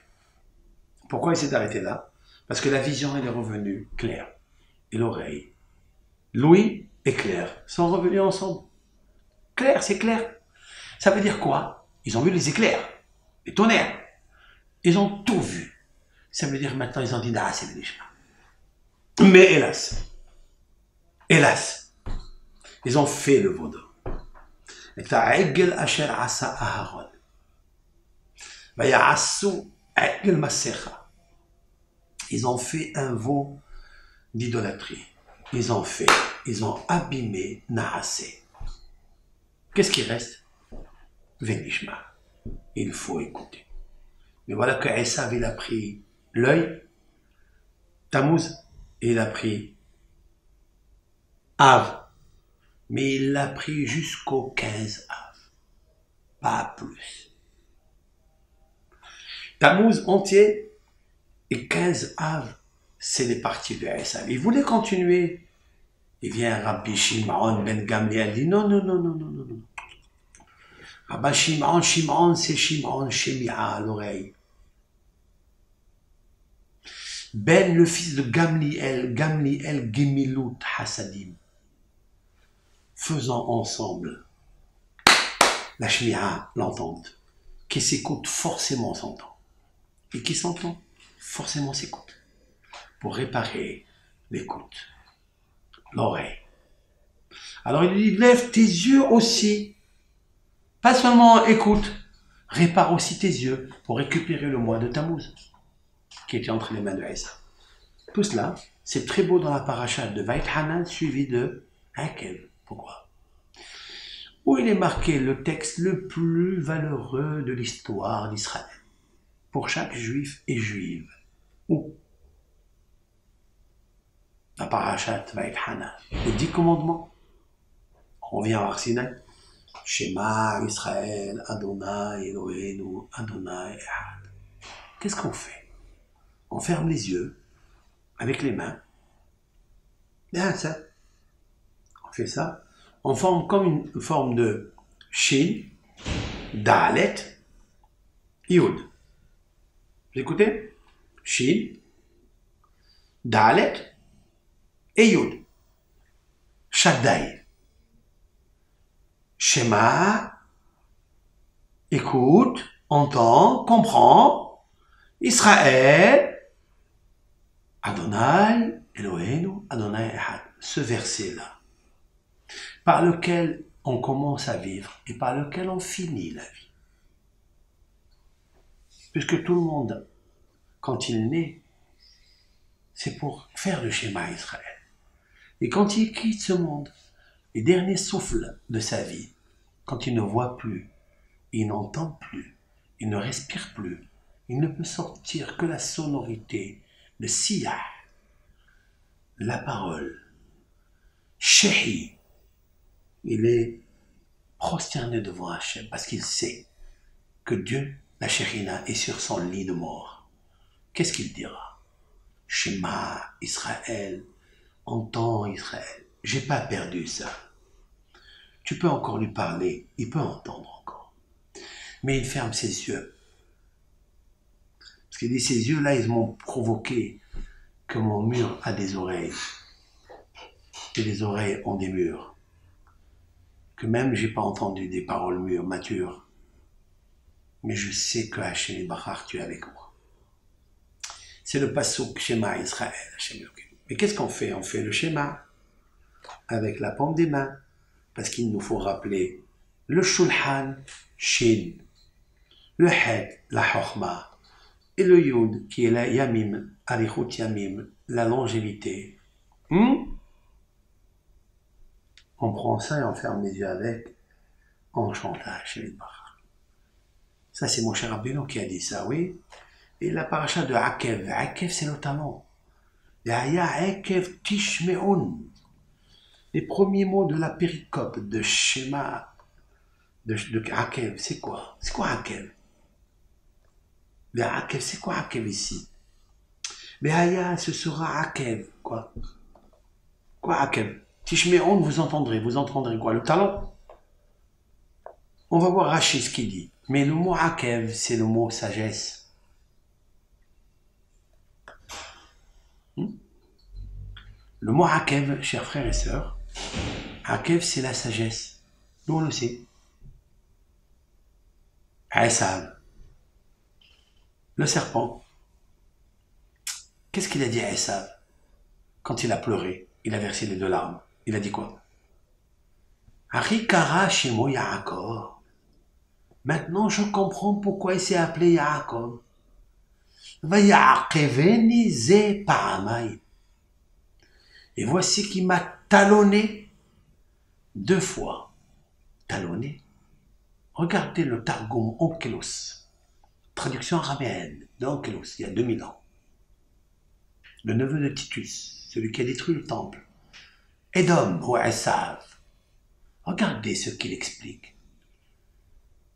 Pourquoi il s'est arrêté là? Parce que la vision, elle est revenue claire. Et l'oreille, l'ouïe et clair sont revenus ensemble. Clair, c'est clair. Ça veut dire quoi? Ils ont vu les éclairs, les tonnerres. Ils ont tout vu. Ça veut dire maintenant ils ont dit ah c'est Benishma. Mais hélas, ils ont fait le vaudou. Ils ont fait un veau d'idolâtrie. Ils ont abîmé Nahasé. Qu'est-ce qui reste? Venishma. Il faut écouter. Mais voilà que Esav, il a pris l'œil, Tammuz, et il a pris Av. Mais il l'a pris jusqu'au 15 Av. Pas plus. Tammuz entier et 15 Av, c'est les parties de Esav. Il voulait continuer. Il vient Rabbi Shimon ben Gamliel, dit non. Rabbi Shimon, c'est Shimon, Shemia à l'oreille. Ben, le fils de Gamliel, Gemilut Hasadim, faisant ensemble la Shemia, l'entente, qui s'écoute forcément s'entend. Et qui s'entend forcément s'écoute. Pour réparer l'écoute, l'oreille. Alors il dit, lève tes yeux aussi. Pas seulement écoute, répare aussi tes yeux pour récupérer le mois de Tammuz qui était entre les mains de Esav. Tout cela, c'est très beau dans la paracha de Vaït-Hanan suivi de Akev. Pourquoi? Où il est marqué le texte le plus valeureux de l'histoire d'Israël pour chaque juif et juive. Où? La paracha de Vaït-Hanan. Les 10 commandements. On revient à Arsinaï. Shema Israël, Adonai Eloheinu, Adonai Echad. Qu'est-ce qu'on fait? On ferme les yeux avec les mains. Bien ça. On fait ça. On forme comme une forme de Shin, Dalet, Yud. Vous écoutez? Shin, Dalet et Yud. Shaddai. Shema, écoute, entend, comprend, Israël, Adonai, Eloheinu, Adonai Echad. Ce verset-là, par lequel on commence à vivre et par lequel on finit la vie. Puisque tout le monde, quand il naît, c'est pour faire le schéma Israël. Et quand il quitte ce monde, les derniers souffles de sa vie, quand il ne voit plus, il n'entend plus, il ne respire plus, il ne peut sortir que la sonorité, le siyah, la parole, shehi. Il est prosterné devant Hachem parce qu'il sait que Dieu, la Shekhinah, est sur son lit de mort. Qu'est-ce qu'il dira? Shema Israël, entends Israël. J'ai pas perdu ça. Tu peux encore lui parler, il peut entendre encore. Mais il ferme ses yeux. Parce qu'il dit, ces yeux-là, ils m'ont provoqué que mon mur a des oreilles. Et les oreilles ont des murs. Que même j'ai pas entendu des paroles mûres, matures. Mais je sais que Hachem Barach, tu es avec moi. C'est le passouk Shema Israël, Hachem Elokeinu. Mais qu'est-ce qu'on fait? On fait le Shema avec la paume des mains. Parce qu'il nous faut rappeler le Shulhan, Shin, le Het, la Chochma, et le Yud, qui est la Yamim, Arichut Yamim, la longévité. On prend ça et on ferme les yeux avec, on chante à Hachem Barach. Ça, c'est mon cher Rabbeinu qui a dit ça, oui. Et la paracha de Akev. Akev, c'est le talent. Yahya Akev Tishmeun. Les premiers mots de la péricope de Shema, de Akev, c'est quoi? C'est quoi Akev? Mais Akev, c'est quoi Akev ici? Mais Aya, ce sera Akev, quoi? Quoi Akev? Tishmeon, vous entendrez quoi? Le talent? On va voir Rachid ce qu'il dit. Mais le mot Akev, c'est le mot sagesse. Le mot Akev, chers frères et sœurs, Akev, c'est la sagesse. Nous, on le sait. Esav, le serpent. Qu'est-ce qu'il a dit à Esav quand il a pleuré? Il a versé les 2 larmes. Il a dit quoi? Arikara Shemo Yaakov. Maintenant, je comprends pourquoi il s'est appelé Yaakov. Vaya'akeveni ze paramay. Et voici qu'il m'a talonné 2 fois. Talonné. Regardez le Targum Onkelos, traduction araméenne d'Onkelos, il y a 2000 ans. Le neveu de Titus, celui qui a détruit le temple. Edom ou Esav. Regardez ce qu'il explique.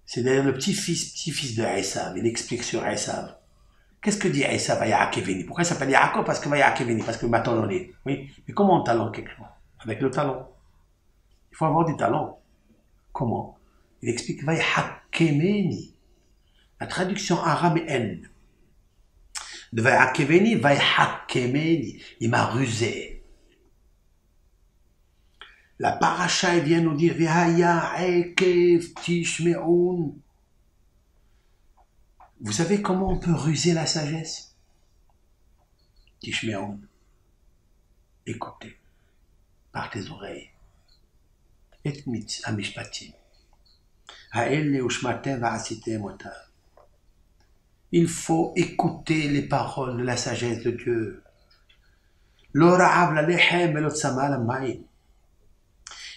C'est d'ailleurs le petit-fils de Esav. Il explique sur Esav. Qu'est-ce que dit Esav à Yaakeveni? Pourquoi il s'appelle Yaakov? Parce que Yaakeveni, parce que m'a talonné. Oui, mais comment on talonne quelque chose? Avec le talon. Il faut avoir du talent. Comment? Il explique Vayhakemeni. La traduction araméenne de Vayhakemeni, Vayhakemeni. Il m'a rusé. La paracha vient nous dire Vihaya Ekev Tishme'un. Vous savez comment on peut ruser la sagesse? Tishme'un. Écoutez par tes oreilles. Et amishpatim. Il faut écouter les paroles de la sagesse de Dieu.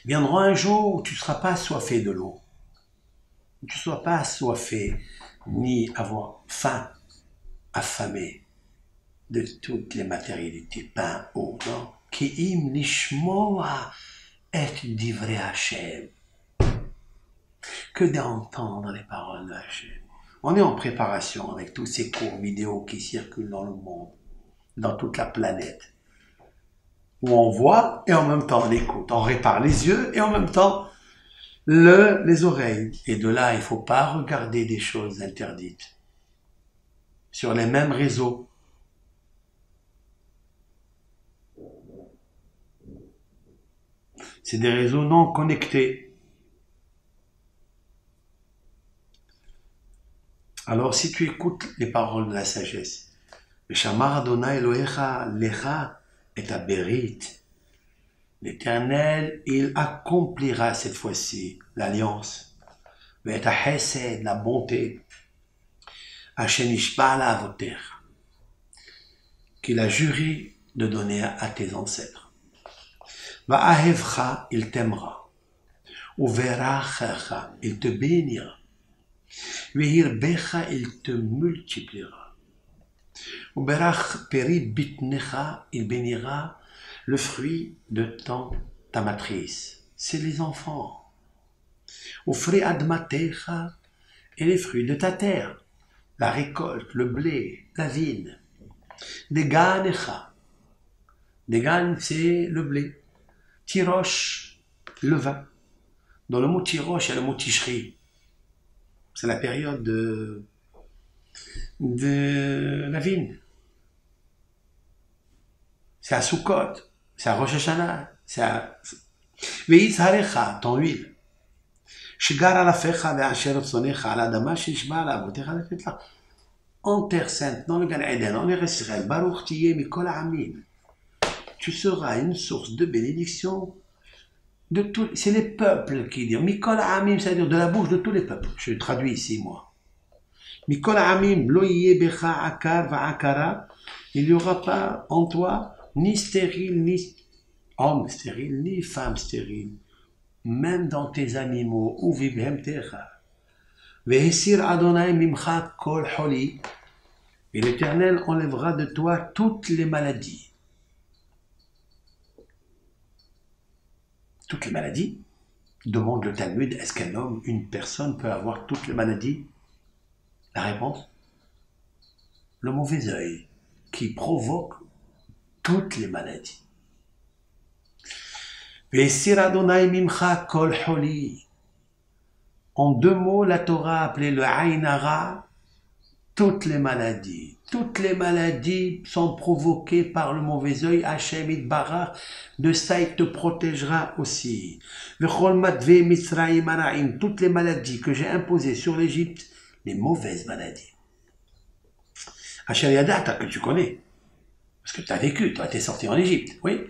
Viendra un jour où tu ne seras pas assoiffé de l'eau. Tu ne seras pas assoiffé ni avoir faim, affamé de toutes les matérialités, pain, eau, non. Ki'im nishmoa et divrei Hashem. Que d'entendre les paroles de Hachem. On est en préparation avec tous ces cours vidéo qui circulent dans le monde, dans toute la planète, où on voit et en même temps on écoute. On répare les yeux et en même temps les oreilles. Et de là, il ne faut pas regarder des choses interdites sur les mêmes réseaux. C'est des réseaux non connectés. Alors, si tu écoutes les paroles de la sagesse, Shamar Adonai Elohecha lecha et aberit, l'Éternel, il accomplira cette fois-ci l'alliance, et hesed, la bonté, Hashenishba la avoter, qu'il a juré de donner à tes ancêtres. Va'ahevcha, il t'aimera, uverachecha, il te bénira. Vehirbecha, il te multipliera. Uberach perit bitnecha, il bénira le fruit de ta matrice. C'est les enfants. Ufri admatecha, et les fruits de ta terre. La récolte, le blé, la vigne. Deganecha. Degan, c'est le blé. Tirosh, le vin. Dans le mot tirosh, il y a le mot tishri. C'est la période de la vigne. C'est à Sukkot, c'est à Rosh Hashanah, c'est à Veitzarecha, ton huile. Shigar alafecha ve'asher otzonecha ala adama shishba ala avotecha lefetla. En terre sainte, dans le Gan Eden, en Eretz Israël, Baruch tiyeh mikol ha'amim. Tu seras une source de bénédiction de tous. C'est les peuples qui disent Mikol ha'amim, c'est-à-dire de la bouche de tous les peuples. Je traduis ici, moi. Mikol ha'amim, lo yeh becha akar va'akara. Il n'y aura pas en toi ni stérile, ni homme stérile, ni femme stérile. Même dans tes animaux, ou vibhem techa. Ve'esir Adonai mimcha kol holi. Et l'Éternel enlèvera de toi toutes les maladies. Toutes les maladies? Demande le Talmud, est-ce qu'un homme, une personne peut avoir toutes les maladies? La réponse? Le mauvais œil qui provoque toutes les maladies. Ve'esir Adonai mimcha kol holi. En 2 mots, la Torah a appelé le Ain Hara toutes les maladies. Toutes les maladies sont provoquées par le mauvais œil. Hachem Itbarach, de ça il te protégera aussi. V'chol matvei Mitzrayim haraim, toutes les maladies que j'ai imposées sur l'Égypte, les mauvaises maladies. Asher yadata, que tu connais. Parce que tu as vécu, toi, tu es sorti en Égypte, oui.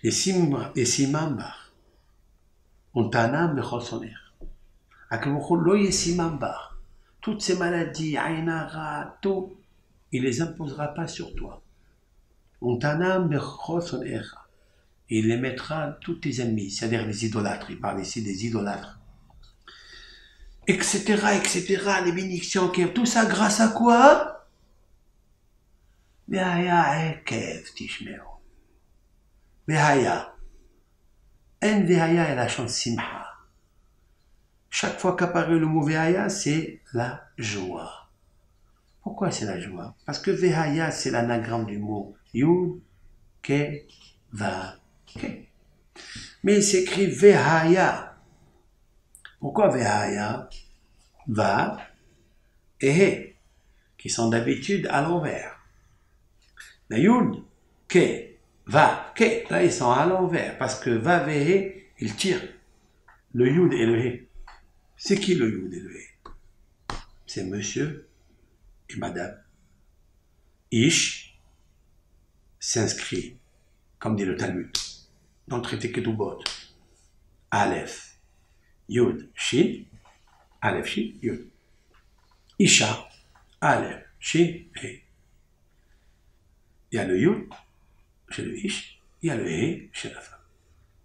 Et si mambar, on t'anam de chosoner. Toutes ces maladies, Ainara, tout, il les imposera pas sur toi. On t'anam de chosoner. Il les mettra tous tes ennemis, c'est-à-dire les idolâtres. Il parle ici des idolâtres. Etc., etc., les bénédictions, tout ça grâce à quoi? Vehaya ekev tishmeo. Vehaya. En vehaya est la chance simha. Chaque fois qu'apparaît le mot vehaya, c'est la joie. Pourquoi c'est la joie? Parce que vehaya, c'est l'anagramme du mot yud, ke, va, ke. Mais il s'écrit vehaya. Pourquoi vehaya? Va et he, qui sont d'habitude à l'envers. La yud, ke, va, ke, là ils sont à l'envers, parce que va, ve, he, ils tirent le yud et le he. C'est qui le yud et le he? C'est monsieur et madame. Ish s'inscrit, comme dit le Talmud, dans le traité Ketubot. Aleph, yud, shin, Aleph, shin, yud. Isha, Aleph, shin, he. Il y a le yud chez le ish, il y a le he chez la femme.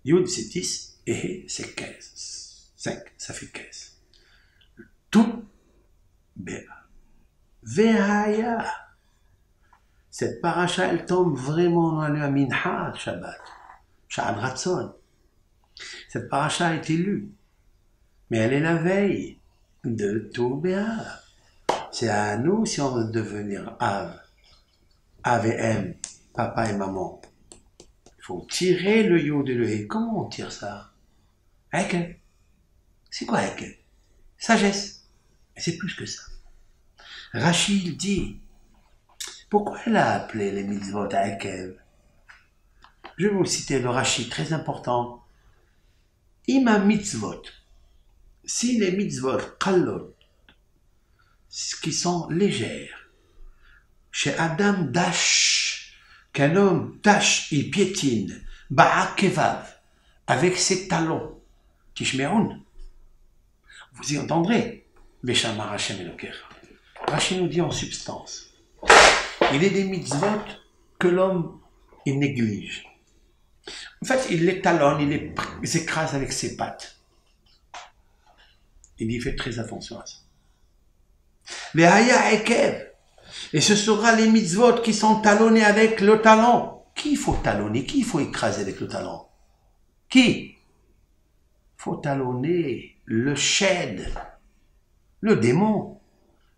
Yud c'est 10 et he c'est 15. 5, ça fait 15. Tout béa. Vehaya. Cette paracha, elle tombe vraiment dans le minha Shabbat. Sha'ad Ratzon. Cette paracha a été lue. Mais elle est la veille de tout béa. C'est à nous si on veut devenir Av. Av et M, papa et maman. Il faut tirer le yod et le he. Comment on tire ça? Hekel. C'est quoi Hekel? Sagesse. Mais c'est plus que ça. Rachid dit, pourquoi elle a appelé les mitzvot à Hekel? Je vais vous citer le Rachid, très important. Ima mitzvot. Si les mitzvot, kallot, qui sont légères, chez Adam Dash, qu'un homme tâche, il piétine, Ba'akevav, avec ses talons, Tishmeroun, vous y entendrez, Beshamar Hashem Elokecha. Rachid nous dit en substance, il est des mitzvot que l'homme, il néglige. En fait, il les talonne, il les écrase avec ses pattes. Il y fait très attention à ça. Vehaya Ekev. Et ce sera les mitzvot qui sont talonnés avec le talon. Qui il faut talonner? Qui il faut écraser avec le talon? Qui? Il faut talonner le shed, le démon,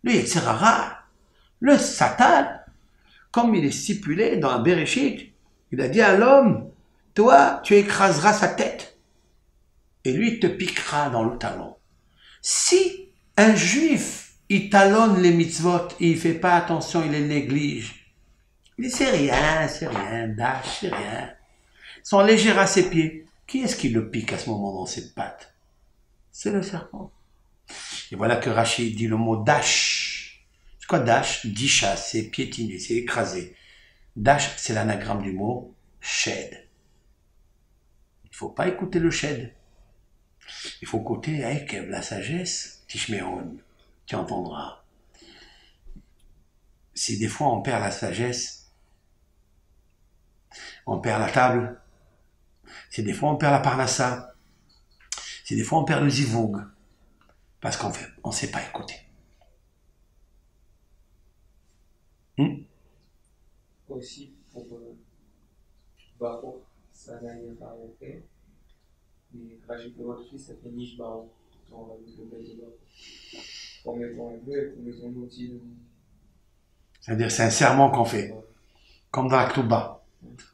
le Yetzirara, le Satan. Comme il est stipulé dans Bereshit, il a dit à l'homme, toi, tu écraseras sa tête. Et lui te piquera dans le talon. Si un juif il talonne les mitzvot, et il fait pas attention, il les néglige. Il dit, c'est rien, dash, c'est rien. Ils sont légers à ses pieds. Qui est-ce qui le pique à ce moment dans ses pattes? C'est le serpent. Et voilà que Rachid dit le mot dash. C'est quoi dash? Disha, c'est piétiner, c'est écraser. Dash, c'est l'anagramme du mot shed. Il faut pas écouter le shed. Il faut écouter avec la sagesse, Tishmeron. Tu entendras. Si des fois on perd la sagesse, on perd la table, si des fois on perd la parnassa, si des fois on perd le zivoug, parce qu'en fait, on ne sait pas écouter. Aussi, pour Baruch, ça n'a rien à faire. Mais rajouter votre fils, ça fait niche Baruch. On va le Baruch. En mettant un bleu et en mettant l'outil. C'est-à-dire, c'est un serment qu'on fait. Comme dans la Ktouba.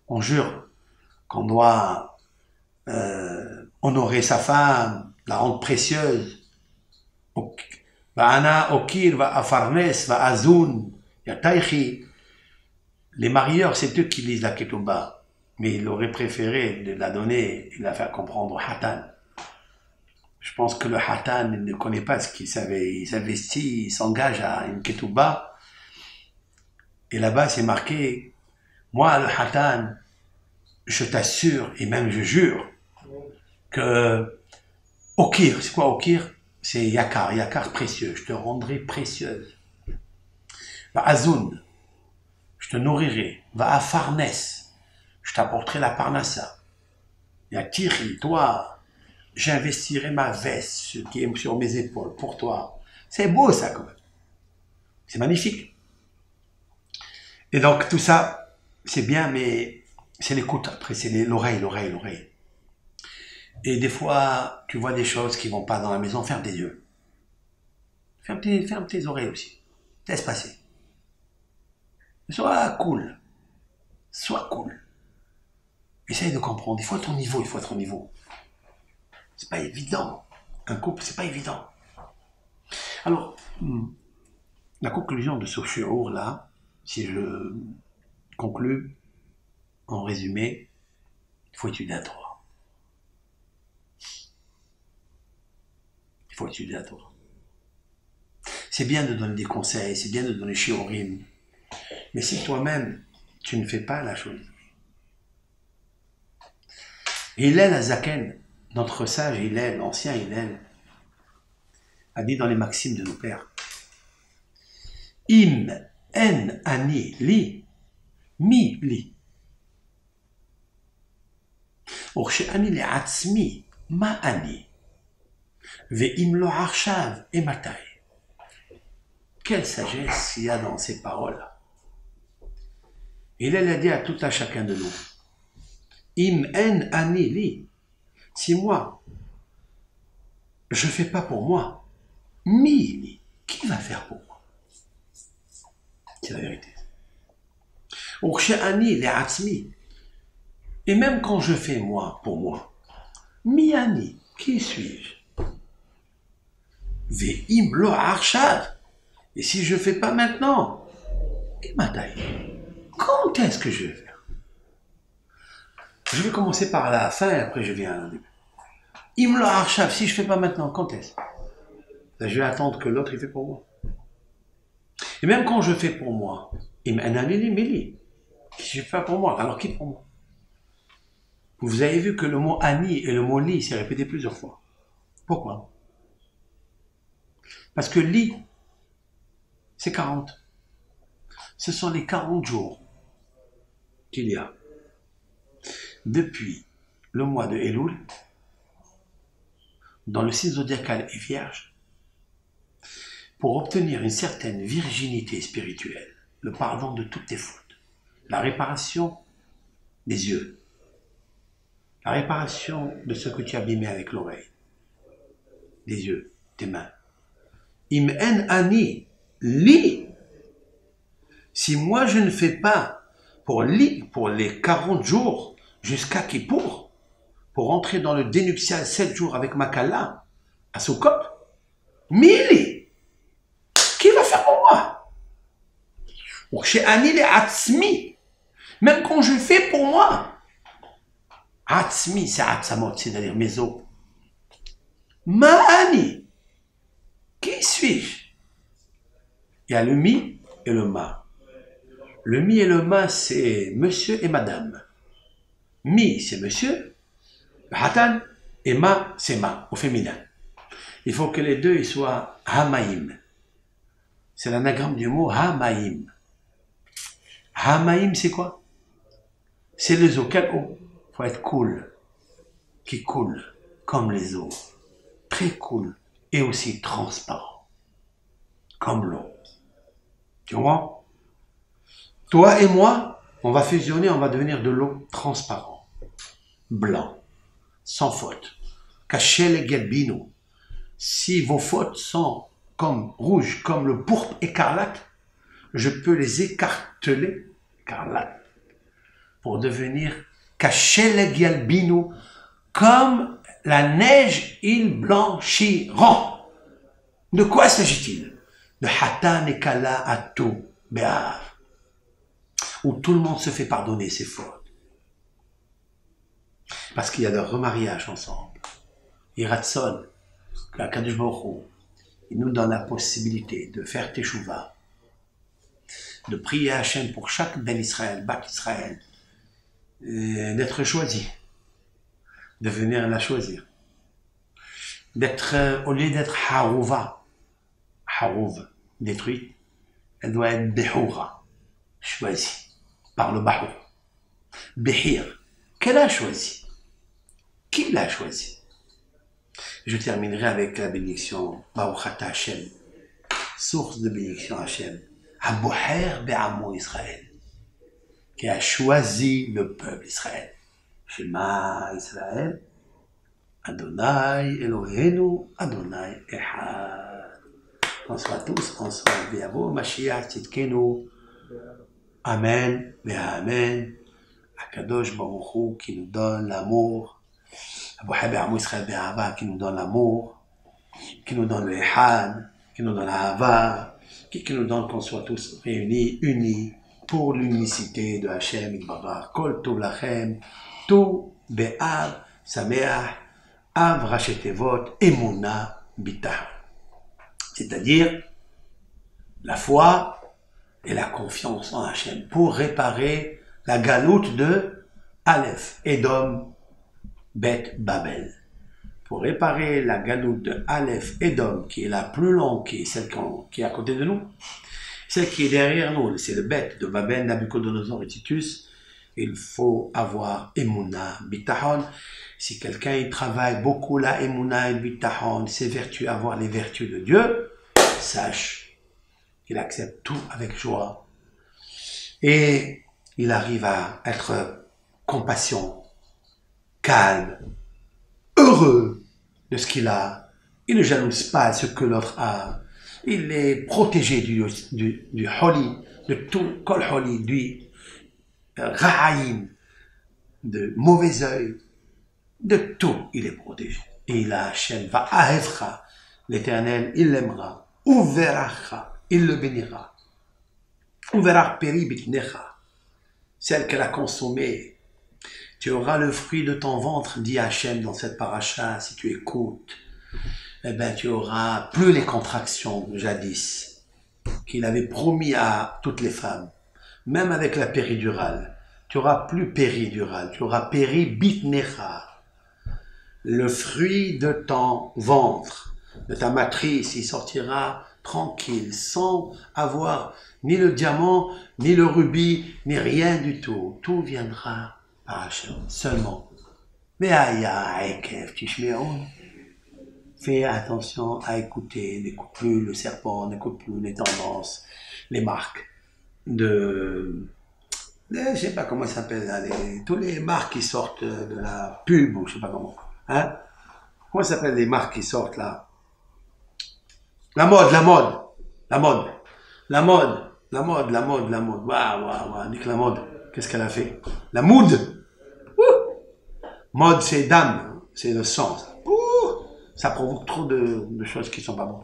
On jure qu'on doit honorer sa femme, la rendre précieuse. Va'ana okir, va'afarnes, va'azoun, yataychi. Les marieurs, c'est eux qui lisent la Ketouba. Mais il aurait préféré de la donner et de la faire comprendre au Hatan. Je pense que le Hatan il ne connaît pas ce qu'il savait. Il s'investit, il s'engage à une Ketouba. Et là-bas, c'est marqué Moi, le Hatan, je t'assure, et même je jure, que Okir, c'est quoi Okir? C'est Yakar, Yakar précieux, je te rendrai précieuse. Va Azoun, je te nourrirai. Va à Farnes, je t'apporterai la Parnassa. Ya Tiri, toi, j'investirai ma veste qui est sur mes épaules pour toi. C'est beau ça quand même. C'est magnifique. Et donc tout ça, c'est bien, mais c'est l'écoute. Après, c'est l'oreille, l'oreille, l'oreille. Et des fois, tu vois des choses qui vont pas dans la maison, ferme tes yeux. Ferme tes oreilles aussi. Laisse passer. Sois cool. Sois cool. Essaye de comprendre. Il faut être au niveau, il faut être au niveau. C'est pas évident. Un couple, c'est pas évident. Alors, la conclusion de ce shiur là, si je conclus en résumé, il faut étudier la Torah. Il faut étudier la Torah. C'est bien de donner des conseils, c'est bien de donner shiurim, mais si toi-même, tu ne fais pas la chose. Hillel Azaken, notre sage Hillel, l'ancien Hillel, a dit dans les maximes de nos pères, Im en ani li, mi li. וכשאני לעצמי, מה אני? ואם לא עכשיו, אימתי? Quelle sagesse il y a dans ces paroles. Il a dit à tout à chacun de nous, Im en ani li, si moi, je ne fais pas pour moi, mi li, qui va faire pour moi? C'est la vérité. וכשאני לעצמי, et même quand je fais moi pour moi, mi ani, qui suis-je? Ve'im lo arshad. Et si je ne fais pas maintenant, quand est-ce que je vais faire? Je vais commencer par la fin et après je viens à la début. Im lo arshad, si je ne fais pas maintenant, quand est-ce? Je vais attendre que l'autre il fait pour moi. Et même quand je fais pour moi, im anani mili, si je fais pas pour moi, alors qui pour moi? Vous avez vu que le mot ani et le mot li s'est répété plusieurs fois. Pourquoi? Parce que li, c'est 40. Ce sont les 40 jours qu'il y a depuis le mois de Elul, dans le signe zodiacal et vierge, pour obtenir une certaine virginité spirituelle, le pardon de toutes tes fautes, la réparation des yeux, la réparation de ce que tu as abîmé avec l'oreille, des yeux, tes mains. Im en ani li. Si moi je ne fais pas pour les 40 jours jusqu'à Kippour, pour entrer dans le dénuptial 7 jours avec Makala, à Sukkot, Mili, qui va faire pour moi? Chez Ani les Atzmi, même quand je fais pour moi, Atzmi, c'est Atzamot, c'est-à-dire mes os. Ma'ani, qui suis-je? Il y a le mi et le ma. Le mi et le ma, c'est monsieur et madame. Mi, c'est monsieur, le hatan, et ma, c'est ma, au féminin. Il faut que les deux ils soient hamaïm. C'est l'anagramme du mot hamaïm. Hamaïm, c'est quoi? C'est les eaux. Quelle eau? Il faut être cool. Qui coule comme les eaux. Très cool. Et aussi transparent. Comme l'eau. Tu vois? Toi et moi, on va fusionner, on va devenir de l'eau transparent. Blanc. Sans faute. Caché les galbino. Si vos fautes sont comme rouges, comme le pourpre écarlate, je peux les écarteler, écarlate, pour devenir caché les galbino, comme la neige, ils blanchiront. De quoi s'agit-il? De Hatan et Kala à tout, Béar, où tout le monde se fait pardonner ses fautes. Parce qu'il y a le remariage ensemble. Iratson, la Kadosh Baruch Hu, il nous donne la possibilité de faire Teshuvah, de prier à Hachem pour chaque Ben Israël, Bat Israël, d'être choisi, de venir la choisir, d'être, au lieu d'être Harouva, Harouv, détruite, elle doit être Behoura, choisie par le Bahour. Behir, qu'elle a choisi? Qui l'a choisi? Je terminerai avec la bénédiction Baruchat Hashem, source de bénédiction Hashem, Abouher Be'amo Israël, qui a choisi le peuple Israël. Shema Israël, Adonai Eloheinu, Adonai Echad. On soit tous ensemble, Biavo, Mashiach, Tzidkenu, Amen, Amen. Akadosh Baruch Hu qui nous donne l'amour, Abouher Be'amo Israël Be'ava qui nous donne l'amour, qui nous donne le Echad, qui nous donne l'Ahava, qui nous donne qu'on soit tous réunis, unis, pour l'unicité de Hachem Yitbarach. Kol Tov Lachem, tout Be'av, Sameach, Av Rachetevot, Emuna Bitah. C'est-à-dire la foi et la confiance en Hachem pour réparer la galoute de Aleph, Edom, Bet, Babel. Pour réparer la galoute de Aleph, Edom, qui est la plus longue, qui est celle qui est à côté de nous, celle qui est derrière nous, c'est le bête de Babel, Nabucodonosor et Titus. Il faut avoir Emouna, Bitahon. Si quelqu'un il travaille beaucoup la Emouna et Bitahon, ses vertus, avoir les vertus de Dieu, sache qu'il accepte tout avec joie. Et il arrive à être compassion, calme, heureux de ce qu'il a. Il ne jalouse pas ce que l'autre a. Il est protégé du Holi, de tout Kol Holi, du Ra'aïm, de mauvais œil, de tout, il est protégé. Et il a Hachem, va Ahevcha, l'Éternel, il l'aimera, Uveracha, il le bénira. Uverach peri bitnecha, celle qu'elle a consommée. Tu auras le fruit de ton ventre, dit Hachem dans cette paracha, si tu écoutes. Eh bien, tu auras plus les contractions de jadis qu'il avait promis à toutes les femmes, même avec la péridurale. Tu auras plus péridurale, tu auras péribitnecha. Le fruit de ton ventre, de ta matrice, il sortira tranquille, sans avoir ni le diamant, ni le rubis, ni rien du tout. Tout viendra par Hachem, seulement. Mais aïe, Ekev, Tishmeon. Fais attention à écouter, n'écoute plus le serpent, n'écoute plus les tendances, les marques de je sais pas comment ça s'appelle, tous les marques qui sortent de la pub, ou je sais pas comment. Hein? Comment ça s'appelle les marques qui sortent là? La mode. Waouh, nique la mode. Qu'est-ce qu'elle a fait? La mode. Mode, c'est dame, c'est le sang. Ça provoque trop de choses qui sont pas bonnes.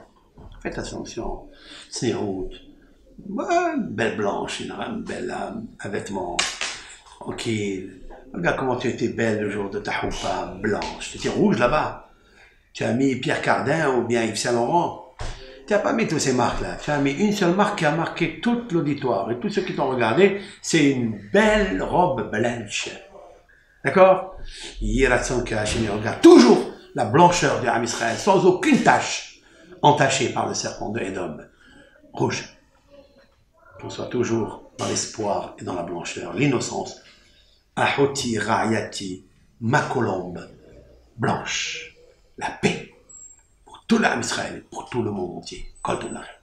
Faites attention. C'est route. Belle blanche, une belle un vêtement. Tranquille. Regarde comment tu étais belle le jour de ta choupa blanche. Tu étais rouge là-bas. Tu as mis Pierre Cardin ou bien Yves Saint Laurent. Tu n'as pas mis toutes ces marques-là. Tu as mis une seule marque qui a marqué tout l'auditoire. Et tous ceux qui t'ont regardé, c'est une belle robe blanche. D'accord? Yiratson que Hachem regarde toujours la blancheur du Ham Israël, sans aucune tache, entachée par le serpent de Edom. Rouge. Qu'on soit toujours dans l'espoir et dans la blancheur, l'innocence. Ahoti Rayati, ma colombe, blanche. La paix pour tout l'Am Israël, pour tout le monde entier. Kol Tov Lachem.